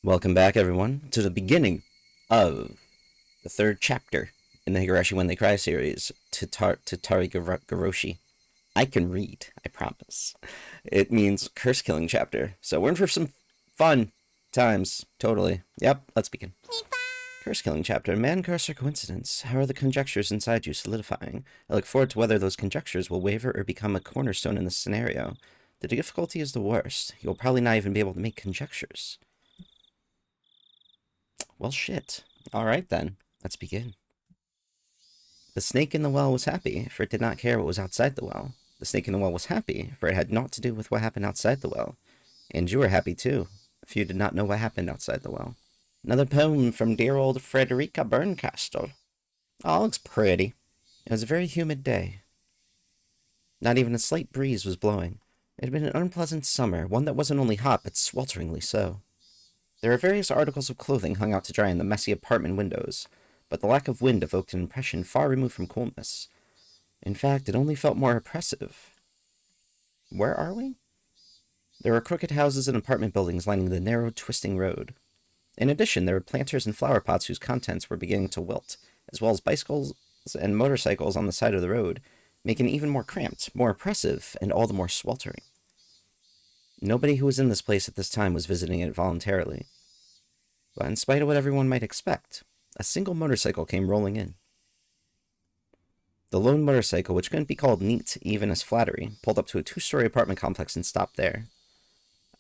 Welcome back, everyone, to the beginning of the third chapter in the Higurashi When They Cry series, tatarigoroshi. I can read, I promise. It means curse-killing chapter, so we're in for some fun times, totally. Yep, let's begin. Curse-killing chapter. Man, curse, or coincidence? How are the conjectures inside you solidifying? I look forward to whether those conjectures will waver or become a cornerstone in this scenario. The difficulty is the worst. You'll probably not even be able to make conjectures. Well, shit. Alright then, let's begin. The snake in the well was happy, for it did not care what was outside the well. The snake in the well was happy, for it had naught to do with what happened outside the well. And you were happy too, if you did not know what happened outside the well. Another poem from dear old Frederica Berncastel. Oh, it looks pretty. It was a very humid day. Not even a slight breeze was blowing. It had been an unpleasant summer, one that wasn't only hot, but swelteringly so. There were various articles of clothing hung out to dry in the messy apartment windows, but the lack of wind evoked an impression far removed from coolness. In fact, it only felt more oppressive. Where are we? There were crooked houses and apartment buildings lining the narrow, twisting road. In addition, there were planters and flower pots whose contents were beginning to wilt, as well as bicycles and motorcycles on the side of the road, making it even more cramped, more oppressive, and all the more sweltering. Nobody who was in this place at this time was visiting it voluntarily. But in spite of what everyone might expect, a single motorcycle came rolling in. The lone motorcycle, which couldn't be called neat even as flattery, pulled up to a two-story apartment complex and stopped there.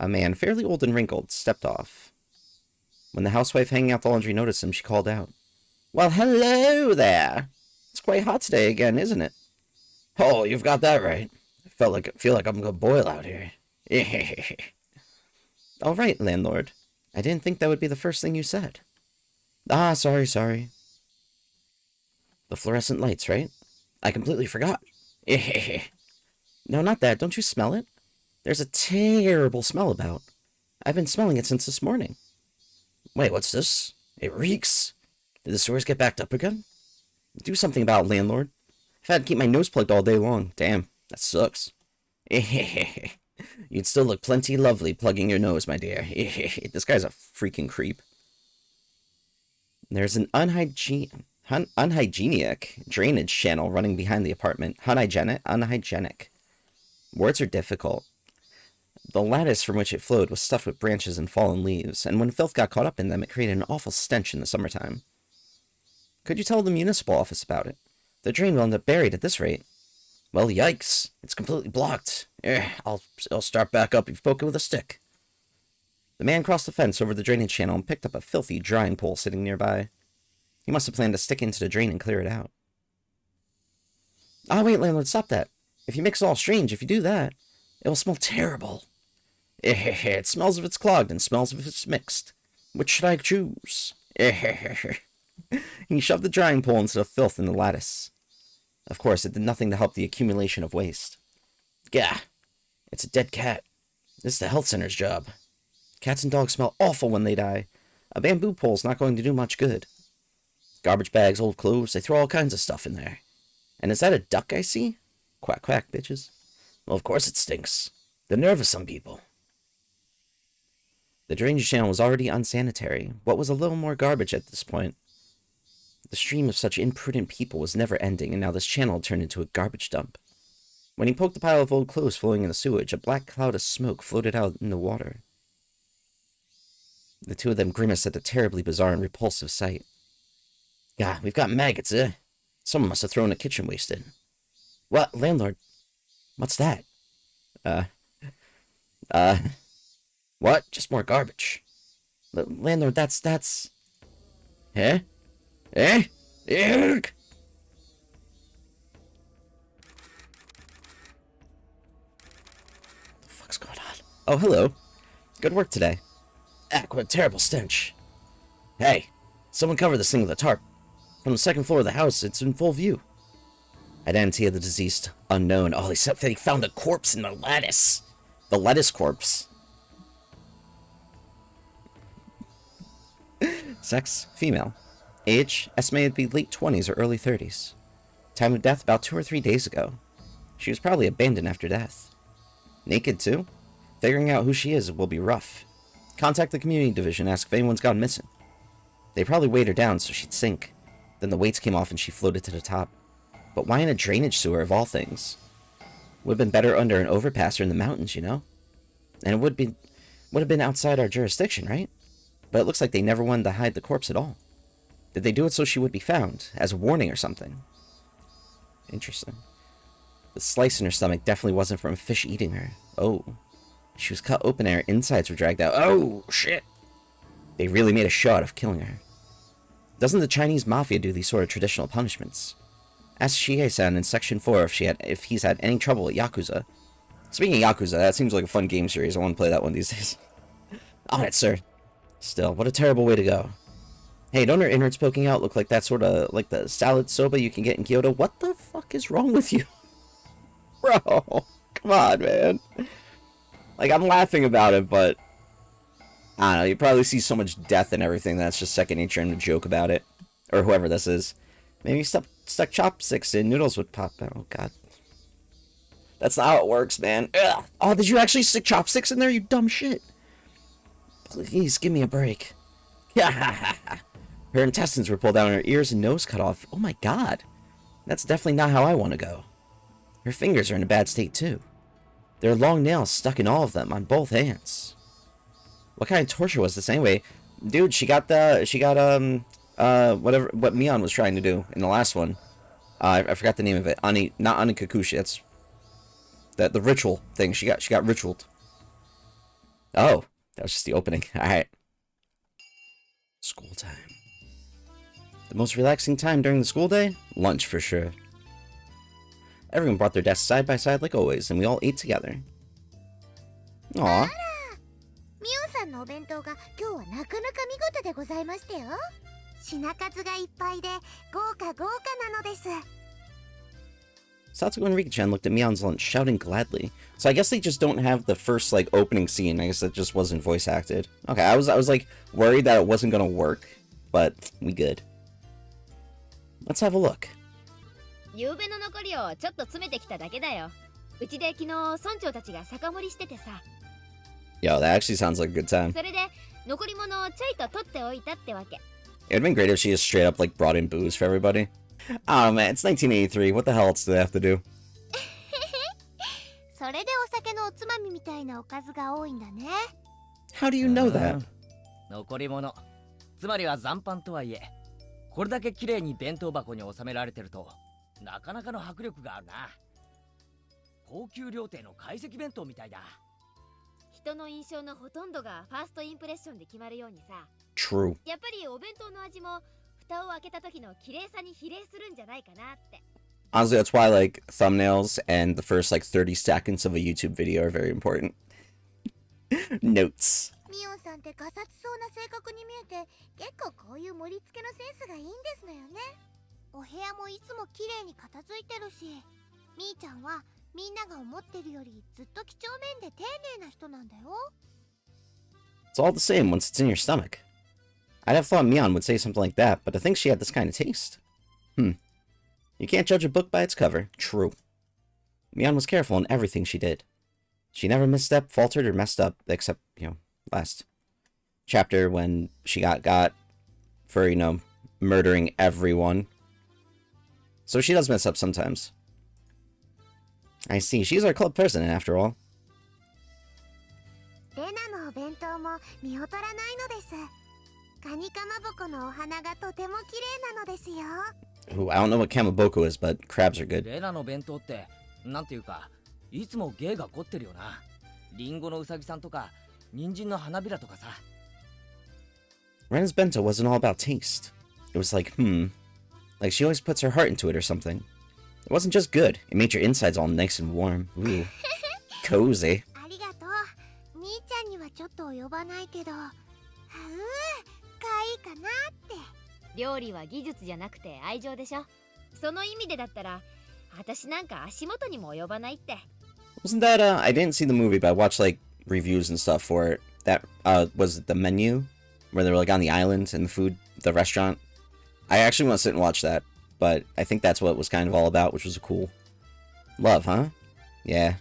A man, fairly old and wrinkled, stepped off. When the housewife hanging out the laundry noticed him, she called out, "Well, hello there! It's quite hot today again, isn't it?" "Oh, you've got that right. I feel like I'm gonna boil out here." "All right, landlord. I didn't think that would be the first thing you said." "Ah, sorry. The fluorescent lights, right? I completely forgot." "No, not that. Don't you smell it? There's a terrible smell about. I've been smelling it since this morning." "Wait, what's this? It reeks. Did the sewers get backed up again?" "Do something about it, landlord. I've had to keep my nose plugged all day long. Damn, that sucks." "You'd still look plenty lovely plugging your nose, my dear." This guy's a freaking creep. There's an unhygienic drainage channel running behind the apartment. Unhygienic. Words are difficult. The lattice from which it flowed was stuffed with branches and fallen leaves, and when filth got caught up in them, it created an awful stench in the summertime. Could you tell the municipal office about it? The drain will end up buried at this rate. "Well, yikes. It's completely blocked. I'll start back up if you poke it with a stick." The man crossed the fence over the drainage channel and picked up a filthy drying pole sitting nearby. He must have planned to stick into the drain and clear it out. "Ah, wait, landlord, stop that. If you mix it all strange, if you do that, it will smell terrible." It smells if it's clogged and smells if it's mixed. Which should I choose?" He shoved the drying pole into the filth in the lattice. Of course, it did nothing to help the accumulation of waste. "Gah, it's a dead cat. This is the health center's job. Cats and dogs smell awful when they die. A bamboo pole's not going to do much good. Garbage bags, old clothes, they throw all kinds of stuff in there. And is that a duck I see? Quack, quack, bitches. Well, of course it stinks. The nerve of some people." The drainage channel was already unsanitary. What was a little more garbage at this point? The stream of such imprudent people was never ending, and now this channel turned into a garbage dump. When he poked a pile of old clothes flowing in the sewage, a black cloud of smoke floated out in the water. The two of them grimaced at the terribly bizarre and repulsive sight. "Gah, we've got maggots, eh? Someone must have thrown the kitchen waste in." "What, landlord? What's that?" What? Just more garbage." "Landlord, that's... Eh? Eh? Yuck!" What the fuck's going on? "Oh, hello. Good work today." "What a terrible stench." "Hey, someone cover this thing with a tarp. From the second floor of the house, it's in full view." Identity of the deceased unknown. Oh, they found a corpse in the lattice. The lettuce corpse. Sex, female. Age, estimated to be late 20s or early 30s. Time of death, about 2 or 3 days ago. She was probably abandoned after death. Naked, too? Figuring out who she is will be rough. Contact the community division, ask if anyone's gone missing. They probably weighed her down so she'd sink. Then the weights came off and she floated to the top. But why in a drainage sewer of all things? Would have been better under an overpass or in the mountains, you know? And it would have been outside our jurisdiction, right? But it looks like they never wanted to hide the corpse at all. Did they do it so she would be found, as a warning or something? Interesting. The slice in her stomach definitely wasn't from a fish eating her. Oh. She was cut open and her insides were dragged out. Oh, shit! They really made a shot of killing her. Doesn't the Chinese mafia do these sort of traditional punishments? Ask Shihei-san in Section 4 if he's had any trouble with Yakuza. Speaking of Yakuza, that seems like a fun game series. I want to play that one these days. On it, sir. Still, what a terrible way to go. Hey, don't her innards poking out look like that sort of, like the salad soba you can get in Kyoto? What the fuck is wrong with you? Bro, come on, man. Like, I'm laughing about it, but I don't know, you probably see so much death and everything that's just second nature and to joke about it. Or whoever this is. Maybe stuck chopsticks in, noodles would pop out. Oh, God. That's not how it works, man. Ugh. Oh, did you actually stick chopsticks in there, you dumb shit? Please, give me a break. Her intestines were pulled out and her ears and nose cut off. Oh, my God. That's definitely not how I want to go. Her fingers are in a bad state, too. There are long nails stuck in all of them, on both hands. What kind of torture was this anyway? Dude, she got whatever, what Mion was trying to do in the last one. I forgot the name of it. Not Anikakushi, that's the ritual thing. She got ritualed. Oh, that was just the opening. Alright. School time. The most relaxing time during the school day? Lunch, for sure. Everyone brought their desks side by side like always, and we all ate together. Aww. ミオさんのお弁当が今日はなかなか見事でございましたよ。品数がいっぱいで豪華なのです。 Satsuko and Rika-chan looked at Mion's lunch, shouting gladly. So I guess they just don't have the first, like, opening scene. I guess that just wasn't voice acted. Okay, I was like, worried that it wasn't gonna work. But, we good. Let's have a look. 夕べの残りをちょっと詰めてきただけだよ。うちで昨日村長たちが酒盛りしててさ。 Yo, that actually sounds like a good time. それで残り物をちょいと取っておいたってわけ。 It would have been great if she just straight up, like, brought in booze for everybody. Oh, man, it's 1983. What the hell else do they have to do? それでお酒のおつまみみたいなおかずが多いんだね。 How do you know that? 残り物、つまりは残飯とはいえ、これだけ綺麗に弁当箱に収められてると、なかなかの迫力があるな。高級料亭の懐石弁当みたいだ。人の印象のほとんどがファーストインプレッションで決まるようにさ。 True. やっぱりお弁当の味も蓋を開けた時の綺麗さに比例するんじゃないかなって。 Honestly, that's why, like, thumbnails and the first, like, 30 seconds of a YouTube video are very important. Notes. ミオンさんってガサツそうな性格に見えて、結構こういう盛り付けのセンスがいいんですのよね。お部屋もいつも綺麗に片付いてるし、みーちゃんはみんなが思ってるよりずっと几帳面で丁寧な人なんだよ。 It's all the same once it's in your stomach. I'd have thought Mion would say something like that, but to think she had this kind of taste. You can't judge a book by its cover. True. Mion was careful in everything she did. She never misstepped, faltered, or messed up, except, last chapter when she got for, murdering everyone. So she does mess up sometimes. I see. She's our club president, after all. レナのお弁当も見劣らないのです。カニかまぼこのお花がとても綺麗なのですよ。 Ooh, I don't know what kamaboko is, but crabs are good. レナの弁当ってなんていうか、いつも芸が凝ってるよな。リンゴのうさぎさんとか、人参の花びらとかさ。Ren's bento wasn't all about taste. It was like, like she always puts her heart into it or something. It wasn't just good, it made your insides all nice and warm. Ooh. Cozy. ありがとう。みーちゃんにはちょっと及ばないけど、かわいいかなって。料理は技術じゃなくて愛情でしょ。その意味でだったら、私なんか足元にも及ばないって。 Wasn't that, I didn't see the movie, but I watched, like, reviews and stuff for it. That, was it the menu? Where they were, like, on the island and the restaurant? I actually want to sit and watch that, but I think that's what it was kind of all about, which was cool. Love, huh? Yeah.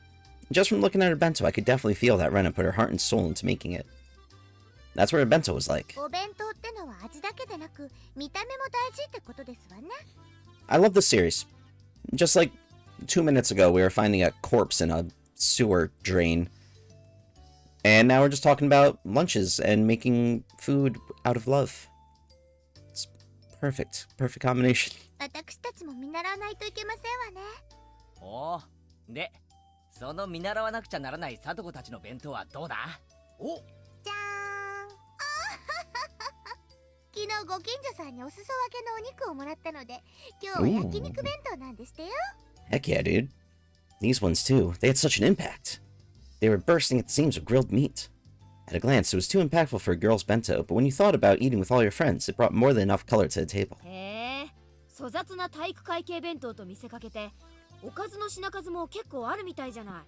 Just from looking at her bento, I could definitely feel that Rena put her heart and soul into making it. That's what a bento was like. お弁当ってのは味だけでなく見た目も大事ってことですわね。 I love this series. Just like 2 minutes ago, we were finding a corpse in a sewer drain. And now we're just talking about lunches and making food out of love. It's perfect. Perfect combination. 私たちも見習わないといけませんわね。おお、でその見習わなくちゃならない貞子たちの弁当はどうだ？お、じゃーん。昨日ご近所さんにお裾分けのお肉をもらったので、今日は焼肉弁当なんですってよ。 Heck yeah, dude. These ones too. They had such an impact. They were bursting at the seams of grilled meat. At a glance, it was too impactful for a girl's bento, but when you thought about eating with all your friends, it brought more than enough color to the table. へえ、粗雑な体育会系弁当と見せかけて、おかずの品数も結構あるみたいじゃない。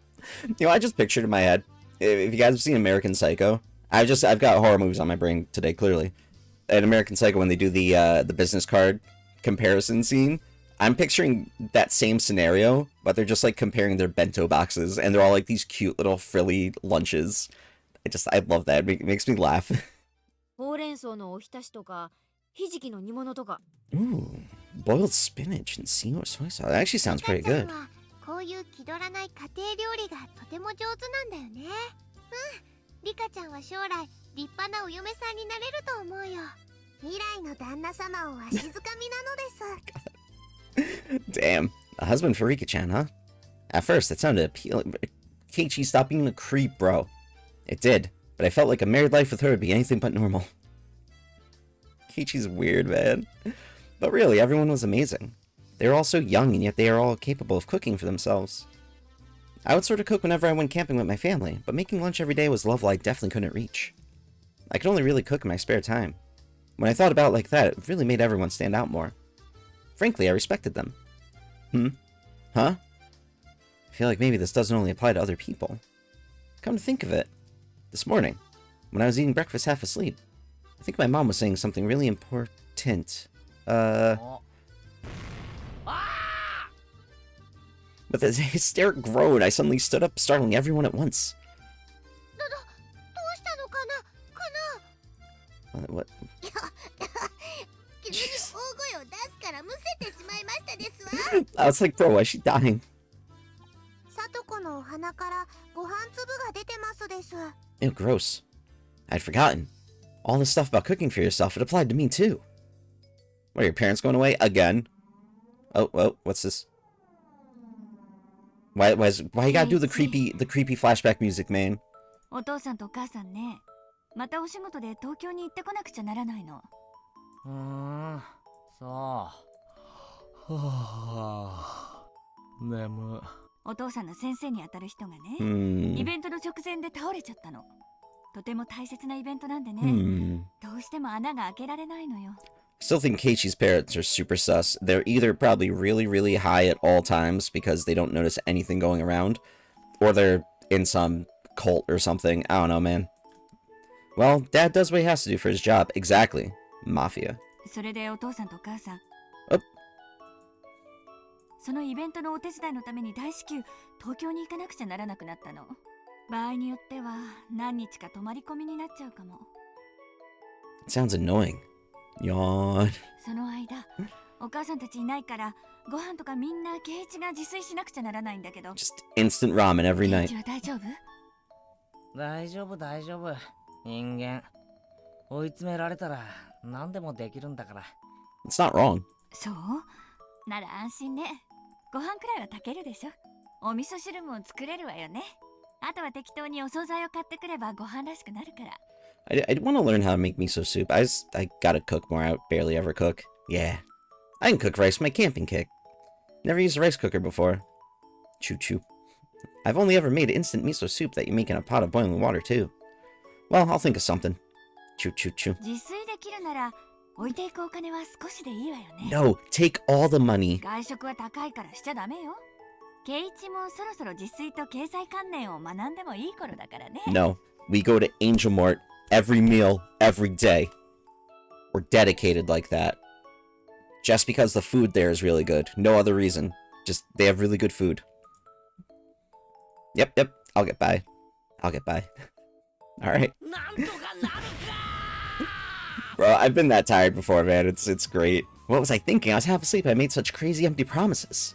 You know, I just pictured in my head, if you guys have seen American Psycho, I've got horror movies on my brain today, clearly. In American Psycho, when they do the business card comparison scene, I'm picturing that same scenario, but they're just like comparing their bento boxes, and they're all like these cute little frilly lunches. I love that. It makes me laugh. ほうれん草のおひたしとか、ひじきの煮物とか。 Ooh, boiled spinach and soy sauce. That actually sounds pretty ちゃ good. んはこういう気取らない家庭料理がとても上手なんだよね。リカちゃんは将来立派なお嫁さんになれると思うよ。未来の旦那様をわしづかみなのです。 Damn, a husband for Rika-chan, huh? At first, that sounded appealing, but Keiichi, stop being a creep, bro. It did, but I felt like a married life with her would be anything but normal. Keiichi's weird, man. But really, everyone was amazing. They were all so young, and yet they are all capable of cooking for themselves. I would sort of cook whenever I went camping with my family, but making lunch every day was a level I definitely couldn't reach. I could only really cook in my spare time. When I thought about it like that, it really made everyone stand out more. Frankly, I respected them. Huh? I feel like maybe this doesn't only apply to other people. Come to think of it, this morning, when I was eating breakfast half asleep, I think my mom was saying something really important. With a hysteric groan, I suddenly stood up, startling everyone at once. どうしたのかな？ What? 急に大声を出すからむせてしまいましたですわ。 I was like, bro, why is she dying? さとこのお鼻からご飯粒が出てますです。 Ew, gross. I'd forgotten. All this stuff about cooking for yourself, it applied to me too. What, are your parents going away again? Oh, what's this? Why you gotta do the creepy flashback music, man? お父さんとお母さんね、またお仕事で東京に行ってこなくちゃならないの。そう。はあ、眠。お父さんの先生にあたる人がね、イ Hmm. ベントの直前で倒れちゃったの。とても大切なイベントなんでね、どうしても穴が開けられないのよ。 Still think Keiichi's parents are super sus. They're either probably really, really high at all times because they don't notice anything going around, or they're in some cult or something. I don't know, man. Well, Dad does what he has to do for his job. Exactly. Mafia. それでお父さんとお母さん、あそのイベントのお手伝いのために大至急東京に行かなくちゃならなくなったの。場合によっては何日か泊まり込みになっちゃうかも。 It sounds annoying. Yawn. その間、お母さんたちいないからご飯とかみんな圭一が自炊しなくちゃならないんだけど。 Just instant ramen every 圭 night. 一は大丈夫？大丈夫。人間。追い詰められたら何でもできるんだから。It's not wrong. そう？なら安心ね。ご飯くらいは炊けるでしょ。お味噌汁も作れるわよね。あとは適当にお惣菜を買ってくればご飯らしくなるから。I want to learn how to make miso soup. I gotta cook more. I barely ever cook. Yeah. I can cook rice with my camping kit. Never used a rice cooker before. Choo choo. I've only ever made instant miso soup that you make in a pot of boiling water, too. Well, I'll think of something. Choo choo choo. 自炊できるなら置いていくお金は少しでいいわよね。 No, take all the money. 外食は高いからしちゃダメよ。圭一もそろそろ自炊と経済観念を学んでもいい頃だからね。 No, we go to Angel Mart every meal, every day. We're dedicated like that. Just because the food there is really good. No other reason. Just, they have really good food. Yep, I'll get by. Alright. なんとかなるか Bro, I've been that tired before, man. It's great. What was I thinking? I was half asleep. I made such crazy empty promises.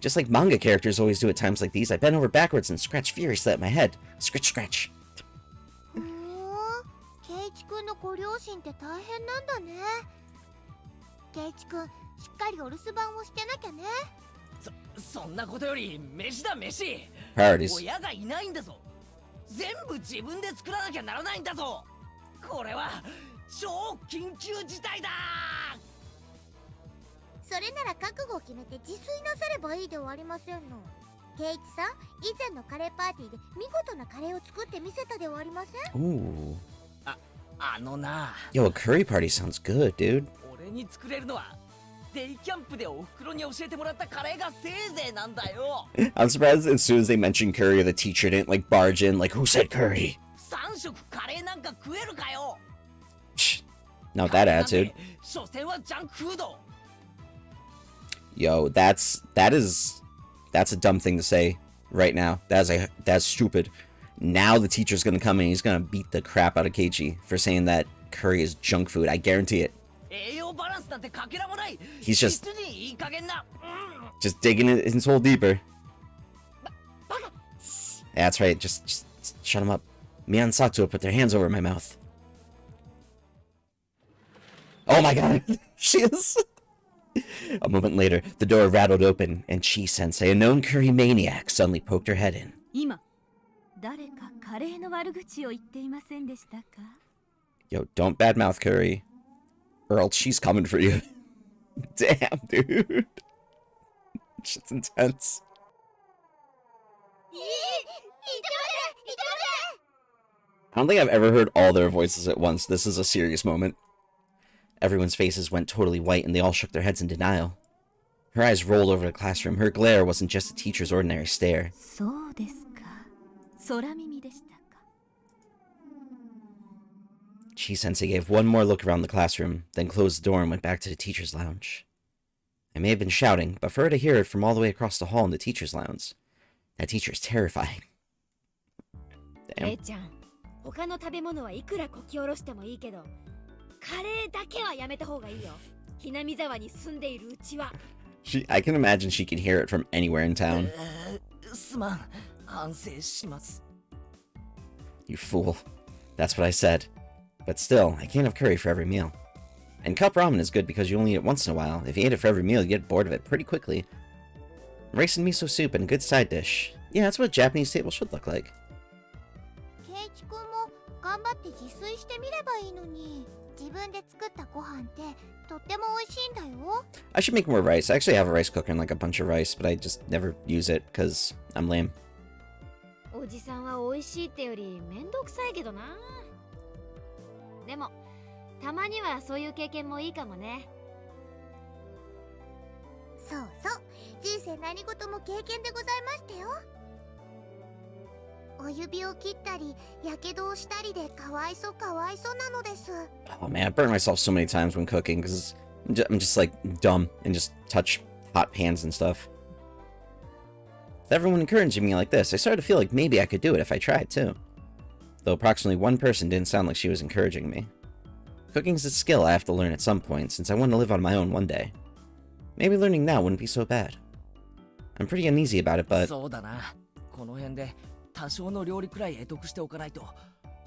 Just like manga characters always do at times like these, I bent over backwards and scratched furiously at my head. Scratch, scratch. ふーん、ケイチくんのご両親って大変なんだね。ケイチくん、しっかりお留守番をしてなきゃね。そんなことより飯だ飯。 Priorities. 親がいないんだぞ。全部自分で作らなきゃならないんだぞ。これは超緊急事態だ。それなら覚悟を決めて自炊なさればいいではありませんの。ケイチさん、以前のカレーパーティーで見事なカレーを作ってみせたではありません？ Ooh. あのな。 Yo, a curry party sounds good, dude. 俺に作れるのはデイキャンプでお袋に教えてもらったカレーがせいぜいなんだよ。 I'm surprised as soon as they mentioned curry, the teacher didn't like barge in, like, who said curry? 3食カレーなんか食えるかよ。 Shh. Not that attitude. 所詮はジャンクフード。 Yo, that's a dumb thing to say right now. That's stupid. Now the teacher's gonna come in and he's gonna beat the crap out of Keiichi for saying that curry is junk food. I guarantee it. 栄養バランスなんてかけらもない。 He's just 実にいい加減な。just digging his hole deeper. Yeah, that's right. Just shut him up. Me and Satsuo put their hands over my mouth. Oh my god, she is. A moment later, the door rattled open, and Chi-sensei, a known curry maniac, suddenly poked her head in. 今誰かカレーの悪口を言っていませんでしたか？ Yo, don't badmouth curry, or else she's coming for you. Damn, dude. Shit's intense. I don't think I've ever heard all their voices at once. This is a serious moment. Everyone's faces went totally white and they all shook their heads in denial. Her eyes rolled over the classroom. Her glare wasn't just a teacher's ordinary stare. そうですか。空耳でしたか。 Chi-sensei gave one more look around the classroom, then closed the door and went back to the teacher's lounge. I may have been shouting, but for her to hear it from all the way across the hall in the teacher's lounge, that teacher is terrifying. レ Damn. イちゃん、他の食べ物はいくらこき下ろしてもいいけど、カレーだけはやめた方がいいよ。Hinamizawaに住んでいるうちは。I can imagine she can hear it from anywhere in town. すまん、反省します。 You fool. That's what I said. But still, I can't have curry for every meal. And cup ramen is good because you only eat it once in a while. If you ate it for every meal, you get bored of it pretty quickly. Rice and miso soup and a good side dish. Yeah, that's what a Japanese table should look like. ケイチくんも頑張って自炊してみればいいのに。自分で作ったご飯ってとっても美味しいんだよ。 I should make more rice. I actually have a rice cooker and like a bunch of rice, but I just never use it because I'm lame. おじさんは美味しいってよりめんどくさいけどな。でもたまにはそういう経験もいいかもね。そうそう、人生何事も経験でございましたよ。お指を切ったり、やけどをしたりでかわいそうなのです。 Oh man, I burn myself so many times when cooking because I'm just like dumb and just touch hot pans and stuff. With everyone encouraging me like this, I started to feel like maybe I could do it if I tried too. Though approximately one person didn't sound like she was encouraging me. Cooking's a skill I have to learn at some point since I want to live on my own one day. Maybe learning now wouldn't be so bad. I'm pretty uneasy about it, but そうだな。この辺で多少の料理くらい得得しておかないと、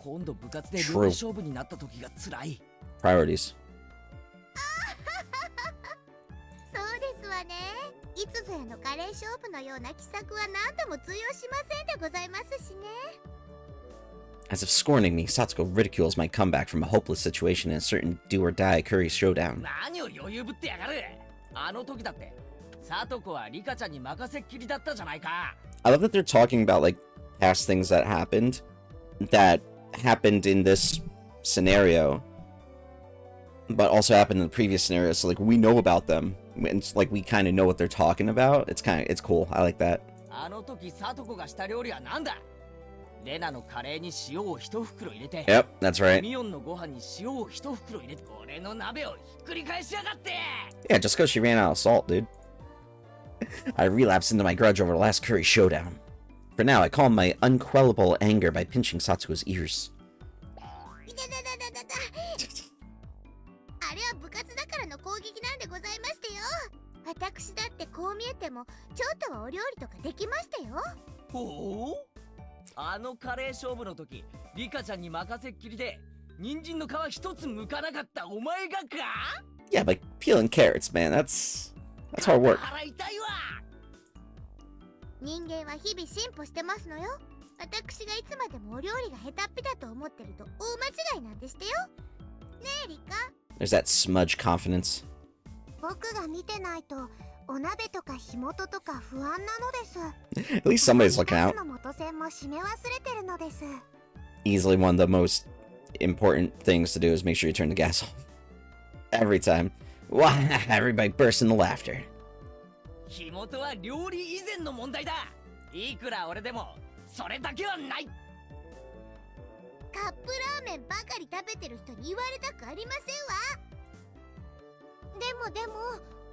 今度部活で料理勝負になった時が辛い。 priorities. そうですわね。いつぞやのカレー勝負のような奇策は何度も通用しませんでございますしね。 As if scorning me, Satsuko ridicules my comeback from a hopeless situation in a certain do-or-die curry showdown. 何を余裕ぶってやがる。あの時だってサトコはリカちゃんに任せっきりだったじゃないか。 I love that they're talking about like past things that happened in this scenario, but also happened in the previous scenario. So like we know about them. It's like we kind of know what they're talking about. It's cool. I like that. あの時サトコがした料理は何だ。レナのカレーに塩を一袋入れて、 Yep, that's right. ミオンのご飯に塩を一袋入れて、俺の鍋をひっくり返しやがって。 Yeah, just because she ran out of salt, dude. I relapsed into my grudge over the last curry showdown. For now, I calm my unquellable anger by pinching Satsuko's ears. れは部活だからの攻撃なんでございましてよ。私だってこう見えてもちょっとはお料理とかできましたよ。ほう、あのカレー勝負の時リカちゃんに任せっきりで人参の皮一つ剥かなかったお前がか。 Yeah, but peeling carrots, man, that's hard work. 腹痛いわ。人間は日々進歩してますのよ。私がいつまでもお料理が下手っぴだと思ってると大間違いなんでしてよ。ねえリカ。 There's that smudge confidence. 僕が見てないとお鍋とか火元とか不安なのです。 At least somebody's looking out. ガスの元栓も閉め忘れてるのです。 Easily one of the most important things to do is make sure you turn the gas off. Every time. Wow, everybody bursts into laughter. 火元は料理以前の問題だ。いくら俺でもそれだけはない。カップラーメンばかり食べてる人に言われたくありませんわ。でも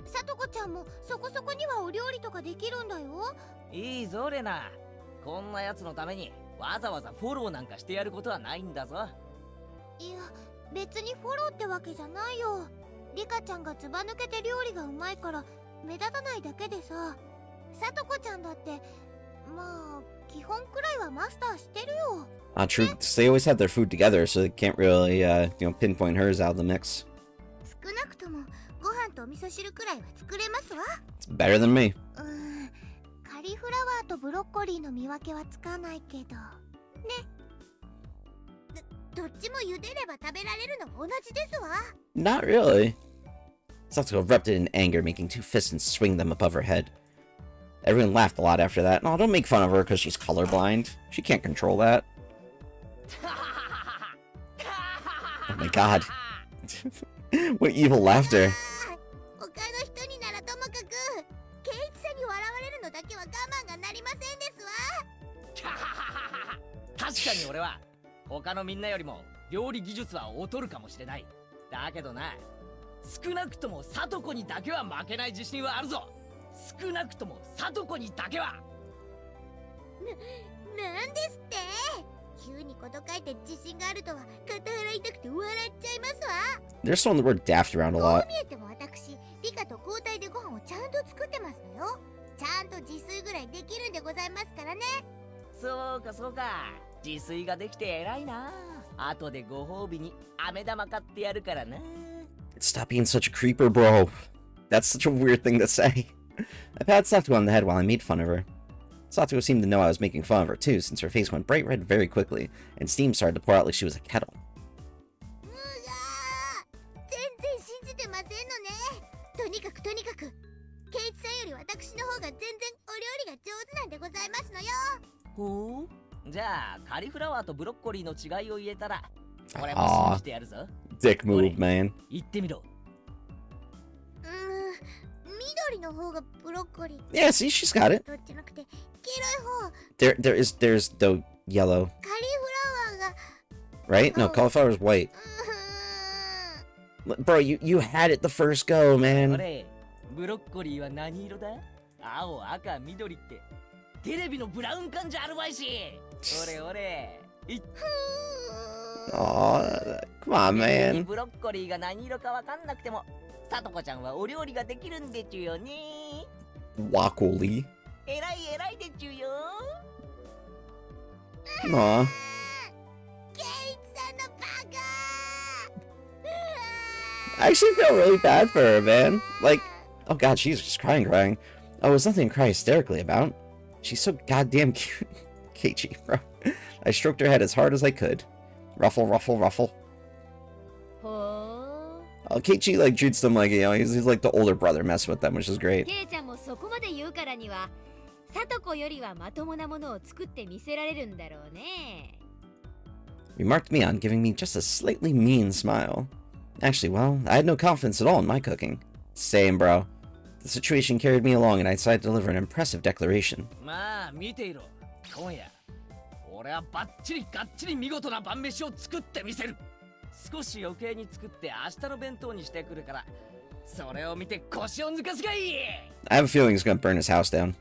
さとこちゃんもそこそこにはお料理とかできるんだよ。いいぞレナ、こんなやつのためにわざわざフォローなんかしてやることはないんだぞ。いや別にフォローってわけじゃないよ。リカちゃんがずば抜けて料理がうまいから目立たないだけでさ。さとこちゃんだってまあ基本くらいはマスターしてるよ。True. They always have their food together, so they can't really, pinpoint hers out of the mix. 少なくともご飯とお味噌汁くらいは作れますわ。 It's better than me. カリフラワーとブロッコリーの見分けはつかないけどね。どっちも茹でれば食べられるのも同じですわ。 Not really. Satsuko erupted in anger, making two fists and swinging them above her head. Everyone laughed a lot after that. No, don't make fun of her because she's colorblind. She can't control that. Oh my god. What evil laughter. 他の人にならともかくケイチさんに笑われるのだけは我慢がなりませんですわ。確かに俺は他のみんなよりも料理技術は劣るかもしれない。だけどな、少なくともサトコにだけは負けない自信はあるぞ。少なくともサトコにだけは。なんですって。急にこと書いて自信があるとは肩払いたくて笑っちゃいますわ。 They're throwing the word daft around a こう lot. 見えても私リカと交代でご飯をちゃんと作ってますのよ。ちゃんと自炊ぐらいできるんでございますからね。そうかそうか、自炊ができて偉いな。後でご褒美に飴玉買ってやるからな。 Stop being such a creeper, bro. That's such a weird thing to say. I patted Satsuko on the head while I made fun of her. Satsuko seemed to know I was making fun of her too, since her face went bright red very quickly, and steam started to pour out like she was a kettle. うがー、全然信じてませんのね。とにかくケイチさんより私の方が全然お料理が上手なんでございますのよ。ほう、じゃあカリフラワーとブロッコリーの違いを言えたら俺も信じてやるぞ。 Dick move, man. 言ってみろ。緑の方がブロッコリー。 Yeah, see, she's got it. どっちなくて黄色い方。 There's the yellow, カリフラワーが right? No, cauliflower's white. Bro, you had it the first go, man. 俺、ブロッコリーは何色だ？青、赤、緑ってテレビのブラウン管じゃあるまいし。俺。Aw, come on, man. ブロッコリーが何色かわかんなくても、さとこちゃんはお料理ができるんでちゅよね。Wacoli. 偉いでちゅよ。Aw. ケイチさんのバカ。 I actually feel really bad for her, man. Like, oh god, she's just crying. Oh, it's nothing to cry hysterically about. She's so goddamn cute. Keiichi, bro. I stroked her head as hard as I could. Ruffle. ほー。 Oh, Keiichi, like, treats them like, he's like the older brother messing with them, which is great. ケイちゃんもそこまで言うからにはサトコよりはまともなものを作ってみせられるんだろうね。 Remarked me on, giving me just a slightly mean smile. Actually, well, I had no confidence at all in my cooking. Same, bro. The situation carried me along, and I decided to deliver an impressive declaration. まあ見ていろ。今夜俺はバッチリガッチリ見事な晩飯を作ってみせる。少し余計に作って明日の弁当にしてくるから、それを見て腰を抜かすがいい。 I have a feeling he's gonna burn his house down.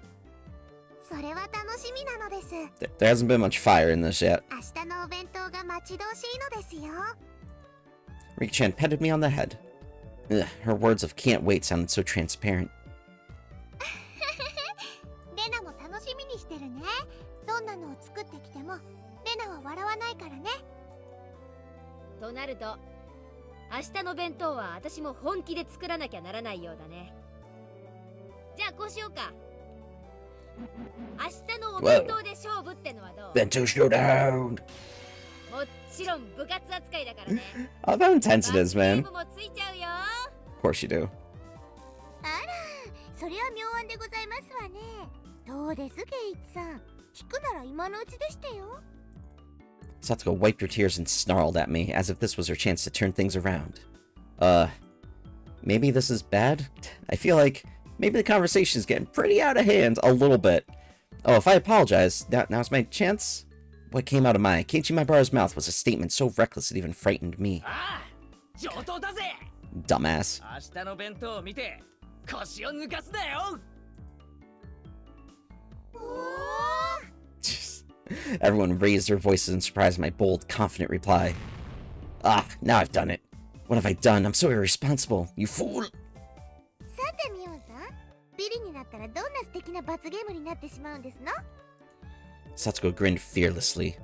それは楽しみなのです。 There hasn't been much fire in this yet. 明日のお弁当が待ち遠しいのですよ。Rika-chan petted me on the head. Ugh, her words of can't wait sounded so transparent. レナも楽しみにしてるね。どんなのを作ってきてもレナは笑わないからね。となると明日の弁当は私も本気で作らなきゃならないようだね。じゃあこうしようか。明日のお弁当で勝負ってのはどう？ Bento showdown! もちろん部活扱いだからね。Oh, how intense it is, 罰ゲー man. ムもついちゃうよ。 Of course you do. あら、それは妙案でございますわね。どうですケイチさん。引くなら今のうちでしてよ。 Satsuko wiped her tears and snarled at me, as if this was her chance to turn things around. Maybe this is bad? I feel like maybe the conversation is getting pretty out of hand a little bit. Oh, if I apologize, now's my chance? What came out of my Keiichi Maibara's mouth was a statement so reckless it even frightened me. ああ、上等だぜ。 Dumbass. 明日の弁当を見て腰を抜かすなよ。 Everyone raised their voices in surprise at my bold, confident reply. Ah, now I've done it. What have I done? I'm so irresponsible. You fool! さてミオさん、ビリになったらどんな素敵な罰ゲームになってしまうんですの？ Satsuko grinned fearlessly,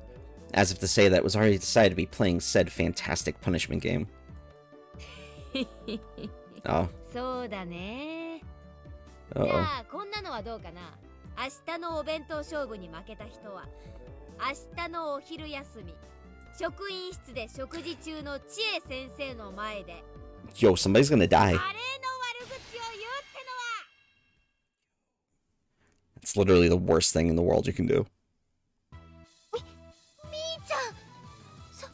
as if to say that it was already decided to be playing said fantastic punishment game. Oh. そうだね。 Uh-oh. じゃあこんなのはどうかな。明日のお弁当勝負に負けた人は明日のお昼休み職員室で食事中の知恵先生の前で Yo, somebody's gonna カ die. レーの悪口を言うってのは It's literally the worst thing in the world you can do. みーちゃん、そ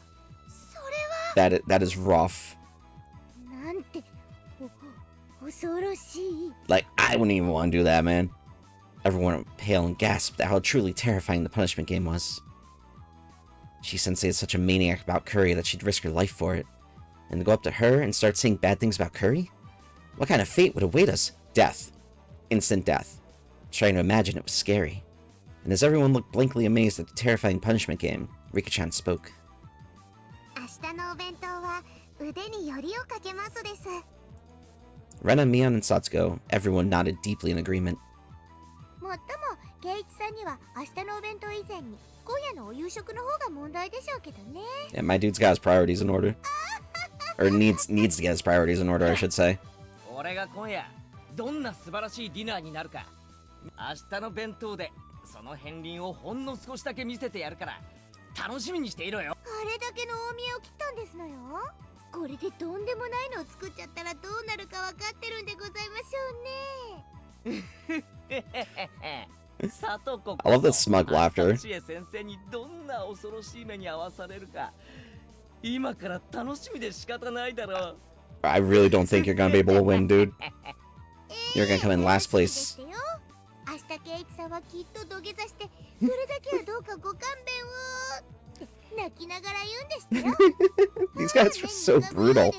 れは That is rough. なんて恐ろしい。 Like, I wouldn't even want to do that, man. Everyone went pale and gasped at how truly terrifying the punishment game was. She-sensei is such a maniac about curry that she'd risk her life for it. And to go up to her and start saying bad things about curry? What kind of fate would await us? Death. Instant death. Trying to imagine it was scary. And as everyone looked blankly amazed at the terrifying punishment game, Rika-chan spoke. 明日のお弁当は腕によりをかけますです。 Rena, Mion, and Satsuko, everyone nodded deeply in agreement. もっともケイチさんには明日のお弁当以前に今夜のお夕食の方が問題でしょうけどね。 Yeah, my dude's got his priorities in order. Or needs to get his priorities in order, I should say. 俺が今夜どんな素晴らしいディナーになるか明日の弁当でその片鱗をほんの少しだけ見せてやるから楽しみにしていろよ。あれだけの大見えを切ったんですのよ。これでとんでもないのを作っちゃったらどうなるか分かってるんでございましょうね。さとこ I love that smug laughter. 知恵先生にどんな恐ろしい目に遭わされるか今から楽しみで仕方ないだろう。 I really don't think you're gonna be able to win, dude. You're gonna come in last place. 明日ケイチさんはきっと土下座してそれだけはどうかご勘弁をって泣きながら言うんでしたよ。 These guys are so brutal.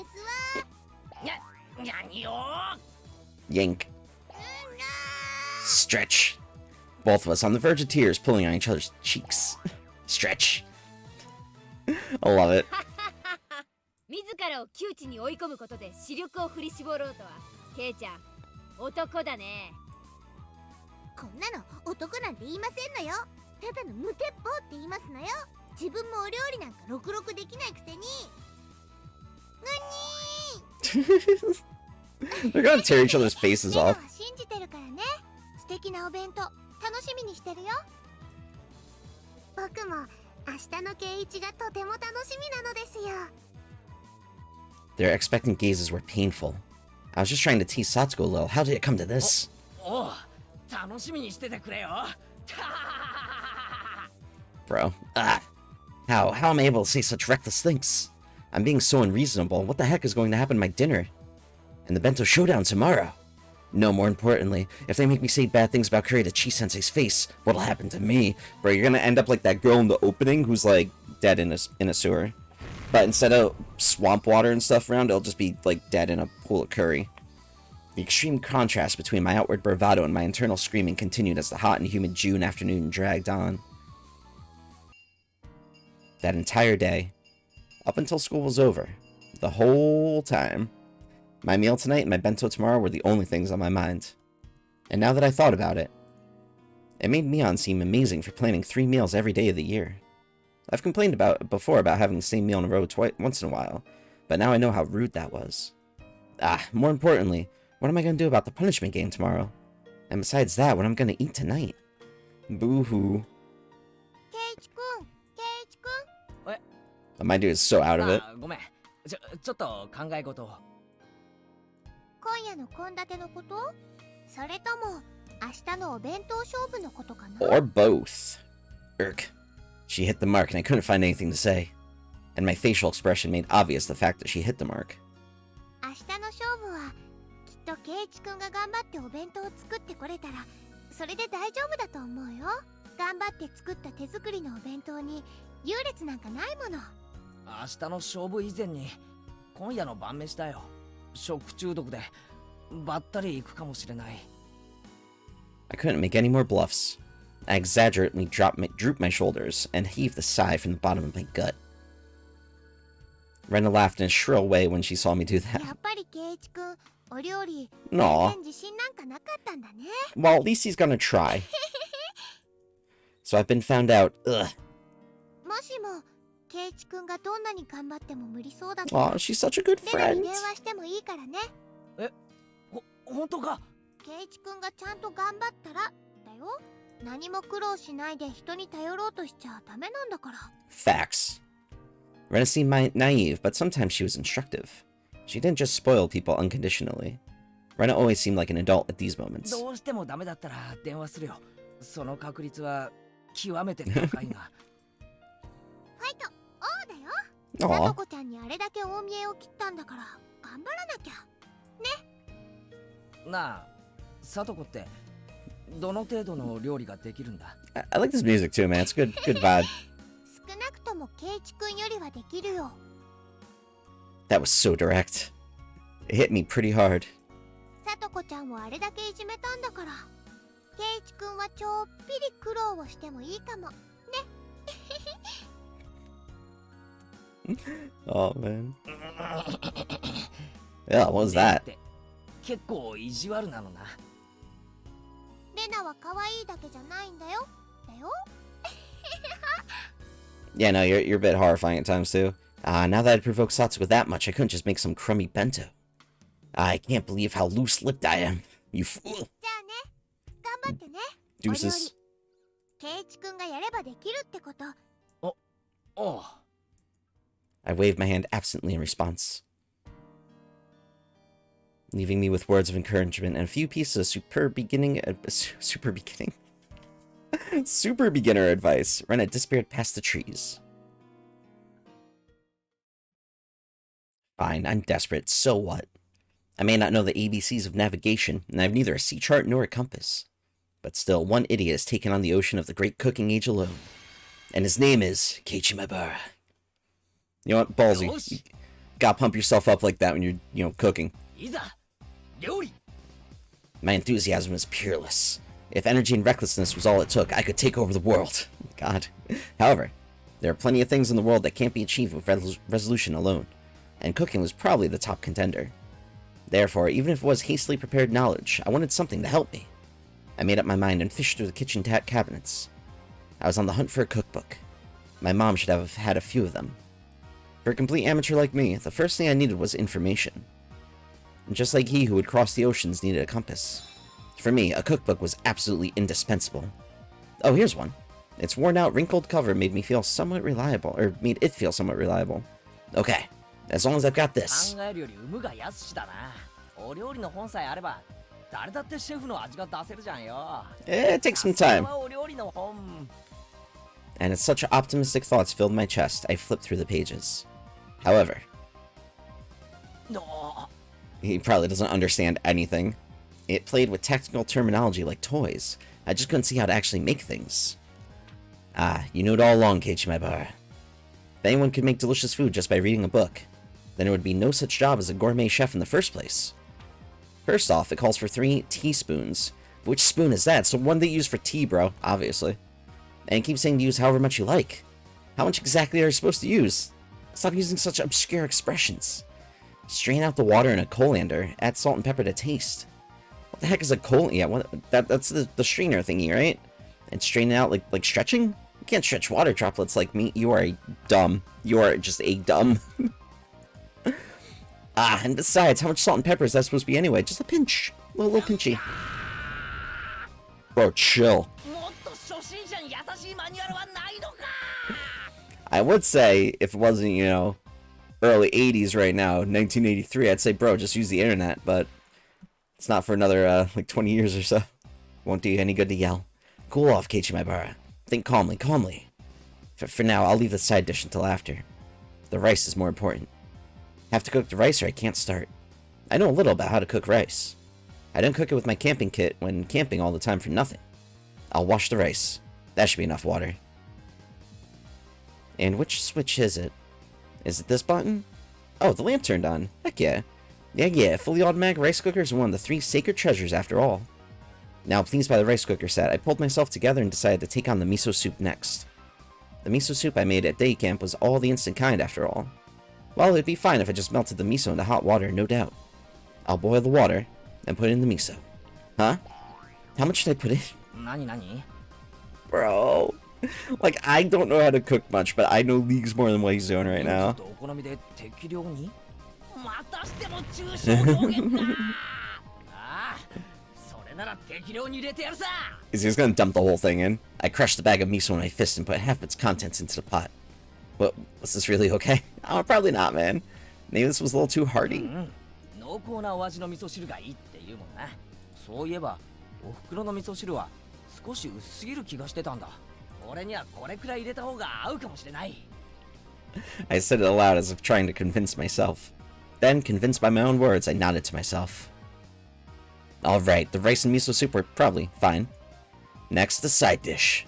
何よ Yank. Stretch. Both of us on the verge of tears, pulling on each other's cheeks. Stretch. I love it. 自らを窮地に追い込むことで視力を振り絞ろうとはケイちゃん男だね。こんなの男なんて言いませんのよ。ただの無鉄砲って言いますのよ。自分もお料理なんかろくろくできないくせに。 They're gonna tear each other's faces レナ off. は信じてるからね。素敵なお弁当楽しみにしてるよ。僕も明日のケイイチがとても楽しみなのですよ。 Their expectant gazes were painful. I was just trying to tease Satsuko a little. How did it come to this? おう楽しみにしててくれよ。 Bro. How am I able to say such reckless things? I'm being so unreasonable. What the heck is going to happen to my dinner? And the bento showdown tomorrow? No, more importantly, if they make me say bad things about curry to Chi-sensei's face, what'll happen to me? Bro, you're gonna end up like that girl in the opening who's like dead in a sewer. But instead of swamp water and stuff around, it'll just be like dead in a pool of curry. The extreme contrast between my outward bravado and my internal screaming continued as the hot and humid June afternoon dragged on. That entire day, up until school was over, the whole time, My meal tonight and my bento tomorrow were the only things on my mind. And now that I thought about it, it made Mion seem amazing for planning 3 meals every day of the year. I've complained before about having the same meal in a row once in a while, but now I know how rude that was. More importantly, what am I going to do about the punishment game tomorrow? And besides that, what am I going to eat tonight? Boo-hoo. My dude is so out of it. ごめん。ちょっと考え事を。今夜の献立のこと？それとも明日のお弁当勝負のことかな？ Or both. Irk. She hit the mark and I couldn't find anything to say. And my facial expression made obvious the fact that she hit the mark. 明日の勝負はきっとケイチくんが頑張ってお弁当を作ってこれたらそれで大丈夫だと思うよ。頑張って作った手作りのお弁当に優劣なんかないもの。明日の勝負以前に今夜の晩飯だよ。食中毒でばったり行くかもしれない。I couldn't make any more bluffs. I exaggerately drooped my shoulders and heaved a sigh from the bottom of my gut. Rena laughed in a shrill way when she saw me do that. やっぱりケイチくんお料理 Aw. 全然自信なんかなかったんだね。 Well, at least he's gonna try. So I've been found out. Ugh. もしもケイチくんがどんなに頑張っても無理そうだったら Aw, she's such a good レナに friend. 電話してもいいからね。本当か？ケイチくんがちゃんと頑張ったらだよ。何も苦労しないで人に頼ろうとしちゃダメなんだから。 Facts. Rena seemed naive, but sometimes she was instructive. She didn't just spoil people unconditionally. Rena always seemed like an adult at these moments. どうしてもダメだったら電話するよ。その確率は極めて高いが。ファイトおうだよ。さ Aw. とこちゃんにあれだけ大見えを切ったんだから頑張らなきゃ。なあ、さとこってどの程度の料理ができるんだ？ I like this music too, man. It's good vibe. 少なくともケイチくんよりはできるよ。 That was so direct. It hit me pretty hard. さとこちゃんをあれだけいじめたんだから。ケイチくんはちょっぴり苦労をしてもいいかも。 Oh, man. Yeah, what was that? 結構意地悪なのな。レナは可愛いだけじゃないんだよ。だよ。 Yeah, no, you're a bit horrifying at times too. Now that I'd provoked Satsuko that much, I couldn't just make some crummy bento. I can't believe how loose-lipped I am. You fool. じゃあね。頑張ってね。 Deuces. ケイチくんがやればできるってこと。おう。 I waved my hand absently in response, leaving me with words of encouragement and a few pieces of super beginner advice. Rena disappeared past the trees. Fine, I'm desperate, so what? I may not know the ABCs of navigation, and I have neither a sea chart nor a compass. But still, one idiot has taken on the ocean of the great cooking age alone. And his name is Keiichi Maibara. You know what? Ballsy. You gotta pump yourself up like that when you're, cooking. いざ料理。 My enthusiasm was peerless. If energy and recklessness was all it took, I could take over the world. God. However, there are plenty of things in the world that can't be achieved with resolution alone, and cooking was probably the top contender. Therefore, even if it was hastily prepared knowledge, I wanted something to help me. I made up my mind and fished through the kitchen cabinets. I was on the hunt for a cookbook. My mom should have had a few of them. For a complete amateur like me, the first thing I needed was information. And just like he who would cross the oceans needed a compass, for me, a cookbook was absolutely indispensable. Oh, here's one. Its worn-out, wrinkled cover made it feel somewhat reliable. Okay, as long as I've got this. 考えるより産むが安しだな。お料理の本さえあれば誰だってシェフの味が出せるじゃんよ。It takes some time. お料理の本。 And as such optimistic thoughts filled my chest, I flipped through the pages. However, の he probably doesn't understand anything. It played with technical terminology like toys. I just couldn't see how to actually make things. You knew it all along, Keiichi Maibara. If anyone could make delicious food just by reading a book, then it would be no such job as a gourmet chef in the first place. First off, it calls for 3 teaspoons. Which spoon is that? It's the one they use for tea, bro, obviously. And it keeps saying to use however much you like. How much exactly are you supposed to use? Stop using such obscure expressions. Strain out the water in a colander. Add salt and pepper to taste. What the heck is a colander? Yeah, that's the strainer thingy, right? And strain it out like stretching? You can't stretch water droplets like me. You are dumb. You are just a dumb. And besides, how much salt and pepper is that supposed to be anyway? Just a pinch. A little pinchy. Bro, chill. I would say, if it wasn't, you know, early 80s right now, 1983, I'd say, bro, just use the internet, but it's not for another, like, 20 years or so. Won't do you any good to yell. Cool off, Keiichi. Think calmly. For now, I'll leave the side dish until after. The rice is more important. Have to cook the rice or I can't start. I know a little about how to cook rice. I didn't cook it with my camping kit when camping all the time for nothing. I'll wash the rice. That should be enough water. And which switch is it? Is it this button? Oh, the lamp turned on. Heck yeah. Yeah, fully automatic rice cookers are one of the 3 sacred treasures after all. Now, pleased by the rice cooker set, I pulled myself together and decided to take on the miso soup next. The miso soup I made at day camp was all the instant kind after all. Well, it'd be fine if I just melted the miso into hot water, no doubt. I'll boil the water and put in the miso. Huh? How much should I put in? Nani? Bro. Like, I don't know how to cook much, but I know leagues more than what he's doing right now. He's just gonna dump the whole thing in. I crushed the bag of miso in my fist and put half its contents into the pot. What, was this really okay? Oh, probably not, man. Maybe this was a little too hearty. 濃厚なお味の味噌汁がいいって言うもんな。そういえばお袋の味噌汁は少し薄すぎる気がしてたんだ。俺にはこれくらい入れた方が合うかもしれない。I said it aloud as if trying to convince myself. Then, convinced by my own words, I nodded to myself. Alright, the rice and miso soup were probably fine. Next, the side dish.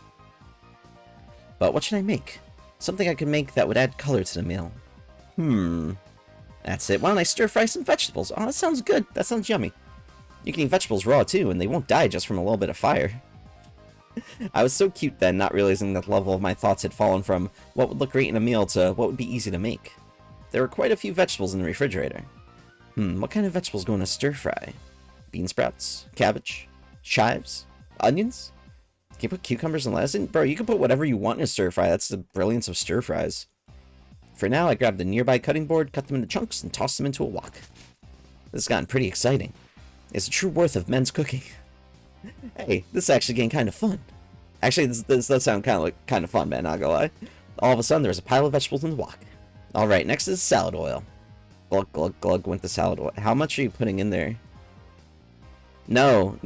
But what should I make? Something I could make that would add color to the meal. That's it. Why don't I stir fry some vegetables? Oh, that sounds good. That sounds yummy. You can eat vegetables raw too, and they won't die just from a little bit of fire. I was so cute then, not realizing that the level of my thoughts had fallen from what would look great in a meal to what would be easy to make. There were quite a few vegetables in the refrigerator. What kind of vegetables go in a stir fry? Bean sprouts? Cabbage? Chives? Onions? Can you put cucumbers and lettuce in? Bro, you can put whatever you want in a stir fry. That's the brilliance of stir fries. For now, I grabbed the nearby cutting board, cut them into chunks, and tossed them into a wok. This has gotten pretty exciting. It's the true worth of men's cooking. Hey, this is actually getting kind of fun. Actually, this does sound kind of fun, man, not gonna lie. All of a sudden, there was a pile of vegetables in the wok. Alright, next is salad oil. Glug, glug, glug went the salad oil. How much are you putting in there? No.